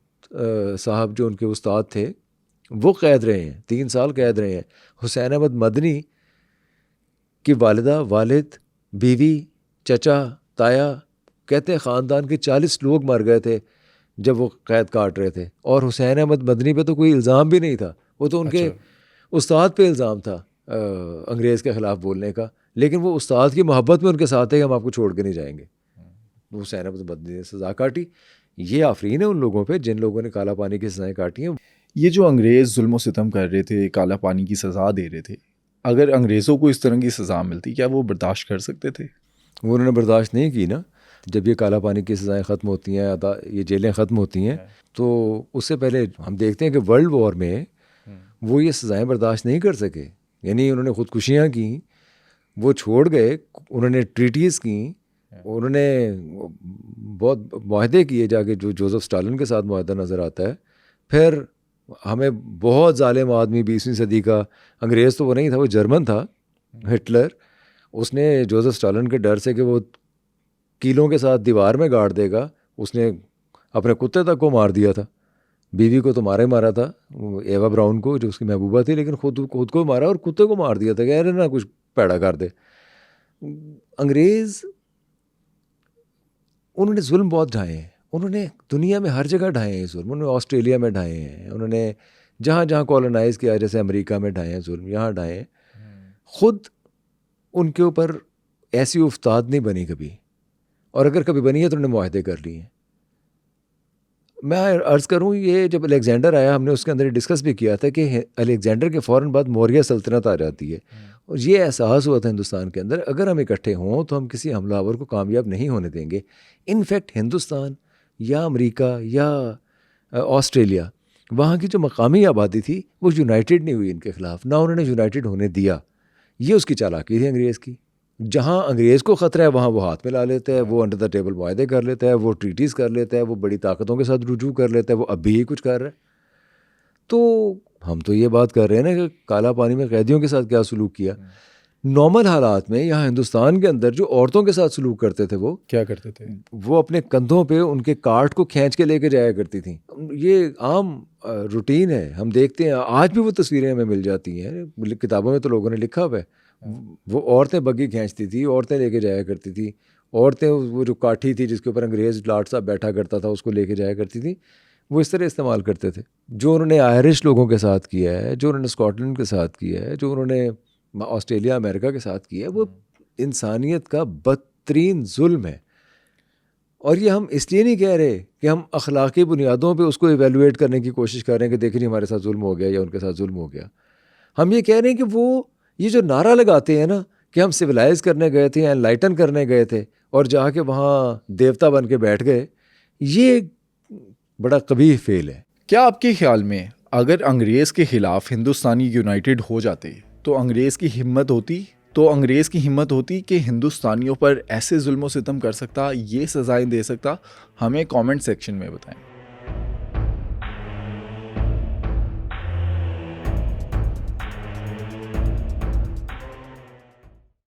صاحب جو ان کے استاد تھے وہ قید رہے ہیں, 3 سال قید رہے ہیں. حسین احمد مدنی کی والدہ, والد, بیوی, چچا, تایا, کہتے ہیں خاندان کے 40 لوگ مر گئے تھے جب وہ قید کاٹ رہے تھے. اور حسین احمد مدنی پہ تو کوئی الزام بھی نہیں تھا, وہ تو ان کے استاد پہ الزام تھا انگریز کے خلاف بولنے کا, لیکن وہ استاد کی محبت میں ان کے ساتھ ہے کہ ہم آپ کو چھوڑ کے نہیں جائیں گے. حسین احمد مدنی نے سزا کاٹی. یہ آفرین ہے ان لوگوں پہ جن لوگوں نے کالا پانی کی سزائیں کاٹی ہیں. یہ جو انگریز ظلم و ستم کر رہے تھے, کالا پانی کی سزا دے رہے تھے, اگر انگریزوں کو اس طرح کی سزا ملتی کیا وہ برداشت کر سکتے تھے؟ وہ انہوں نے برداشت نہیں کی نا. جب یہ کالا پانی کی سزائیں ختم ہوتی ہیں، یہ جیلیں ختم ہوتی ہیں، تو اس سے پہلے ہم دیکھتے ہیں کہ ورلڈ وار میں وہ یہ سزائیں برداشت نہیں کر سکے. یعنی انہوں نے خودکشیاں کیں، وہ چھوڑ گئے، انہوں نے ٹریٹیز کیں، انہوں نے بہت معاہدے کیے جا کے، جو جوزف اسٹالن کے ساتھ معاہدہ نظر آتا ہے. پھر ہمیں بہت ظالم آدمی 20ویں صدی کا، انگریز تو وہ نہیں تھا، وہ جرمن تھا، ہٹلر. اس نے جوزف اسٹالن کے ڈر سے کہ وہ کیلوں کے ساتھ دیوار میں گاڑ دے گا، اس نے اپنے کتے تک کو مار دیا تھا. بیوی کو تو مارا تھا، ایوا براؤن کو جو اس کی محبوبہ تھی، لیکن خود کو مارا اور کتے کو مار دیا تھا کہ ارے نہ کچھ پیڑا کر دے. انگریز انہوں نے ظلم بہت ڈھائے ہیں، انہوں نے دنیا میں ہر جگہ ڈھائے ہیں ظلم. انہوں نے آسٹریلیا میں ڈھائے ہیں، انہوں نے جہاں جہاں کالونائز کیا، جیسے امریکہ میں ڈھائے ہیں ظلم، یہاں ڈھائے ہیں. خود ان کے اوپر ایسی افتاد نہیں بنی کبھی، اور اگر کبھی بنی ہے تو انہوں نے معاہدے کر لیے ہیں. میں عرض کروں، یہ جب الیگزینڈر آیا، ہم نے اس کے اندر ڈسکس بھی کیا تھا کہ الیگزینڈر کے فوراً بعد موریہ سلطنت آ جاتی ہے، اور یہ احساس ہوا تھا ہندوستان کے اندر اگر ہم اکٹھے ہوں تو ہم کسی حملہ آور کو کامیاب نہیں ہونے دیں گے. انفیکٹ ہندوستان یا امریکہ یا آسٹریلیا، وہاں کی جو مقامی آبادی تھی وہ یونائٹڈ نہیں ہوئی ان کے خلاف، نہ انہوں نے یونائٹڈ ہونے دیا. یہ اس کی چالاکی تھی انگریز کی. جہاں انگریز کو خطرہ ہے وہاں وہ ہاتھ میں لا لیتا ہے، وہ انڈر دا ٹیبل معاہدے کر لیتا ہے، وہ ٹریٹیز کر لیتا ہے، وہ بڑی طاقتوں کے ساتھ رجوع کر لیتا ہے، وہ اب بھی یہی کچھ کر رہا ہے. تو ہم تو یہ بات کر رہے ہیں نا کہ کالا پانی میں قیدیوں کے ساتھ کیا سلوک کیا. نارمل حالات میں یہاں ہندوستان کے اندر جو عورتوں کے ساتھ سلوک کرتے تھے، وہ کیا کرتے تھے؟ وہ اپنے کندھوں پہ ان کے کارٹ کو کھینچ کے لے کے جایا کرتی تھیں. یہ عام روٹین ہے، ہم دیکھتے ہیں آج بھی وہ تصویریں ہمیں مل جاتی ہیں، کتابوں میں تو لوگوں نے لکھا ہوا ہے. وہ عورتیں بگی کھینچتی تھی، عورتیں لے کے جایا کرتی تھی، عورتیں وہ جو کاٹھی تھی جس کے اوپر انگریز لاٹ صاحب بیٹھا کرتا تھا اس کو لے کے جایا کرتی تھی، وہ اس طرح استعمال کرتے تھے. جو انہوں نے آئرش لوگوں کے ساتھ کیا ہے، جو انہوں نے اسکاٹ لینڈ کے ساتھ کیا ہے، جو انہوں نے آسٹریلیا امریکہ کے ساتھ کیا ہے، وہ انسانیت کا بدترین ظلم ہے. اور یہ ہم اس لیے نہیں کہہ رہے کہ ہم اخلاقی بنیادوں پہ اس کو ایویلویٹ کرنے کی کوشش کر رہے ہیں کہ دیکھیں ہمارے ساتھ ظلم ہو گیا یا ان کے ساتھ ظلم ہو گیا. ہم یہ کہہ رہے ہیں کہ وہ یہ جو نعرہ لگاتے ہیں نا کہ ہم سویلائز کرنے گئے تھے، انلائٹن کرنے گئے تھے اور جا کے وہاں دیوتا بن کے بیٹھ گئے، یہ بڑا قبیح فعل ہے. کیا آپ کے خیال میں اگر انگریز کے خلاف ہندوستانی یونائٹڈ ہو جاتے تو انگریز کی ہمت ہوتی کہ ہندوستانیوں پر ایسے ظلم و ستم کر سکتا، یہ سزائیں دے سکتا؟ ہمیں کامنٹ سیکشن میں بتائیں.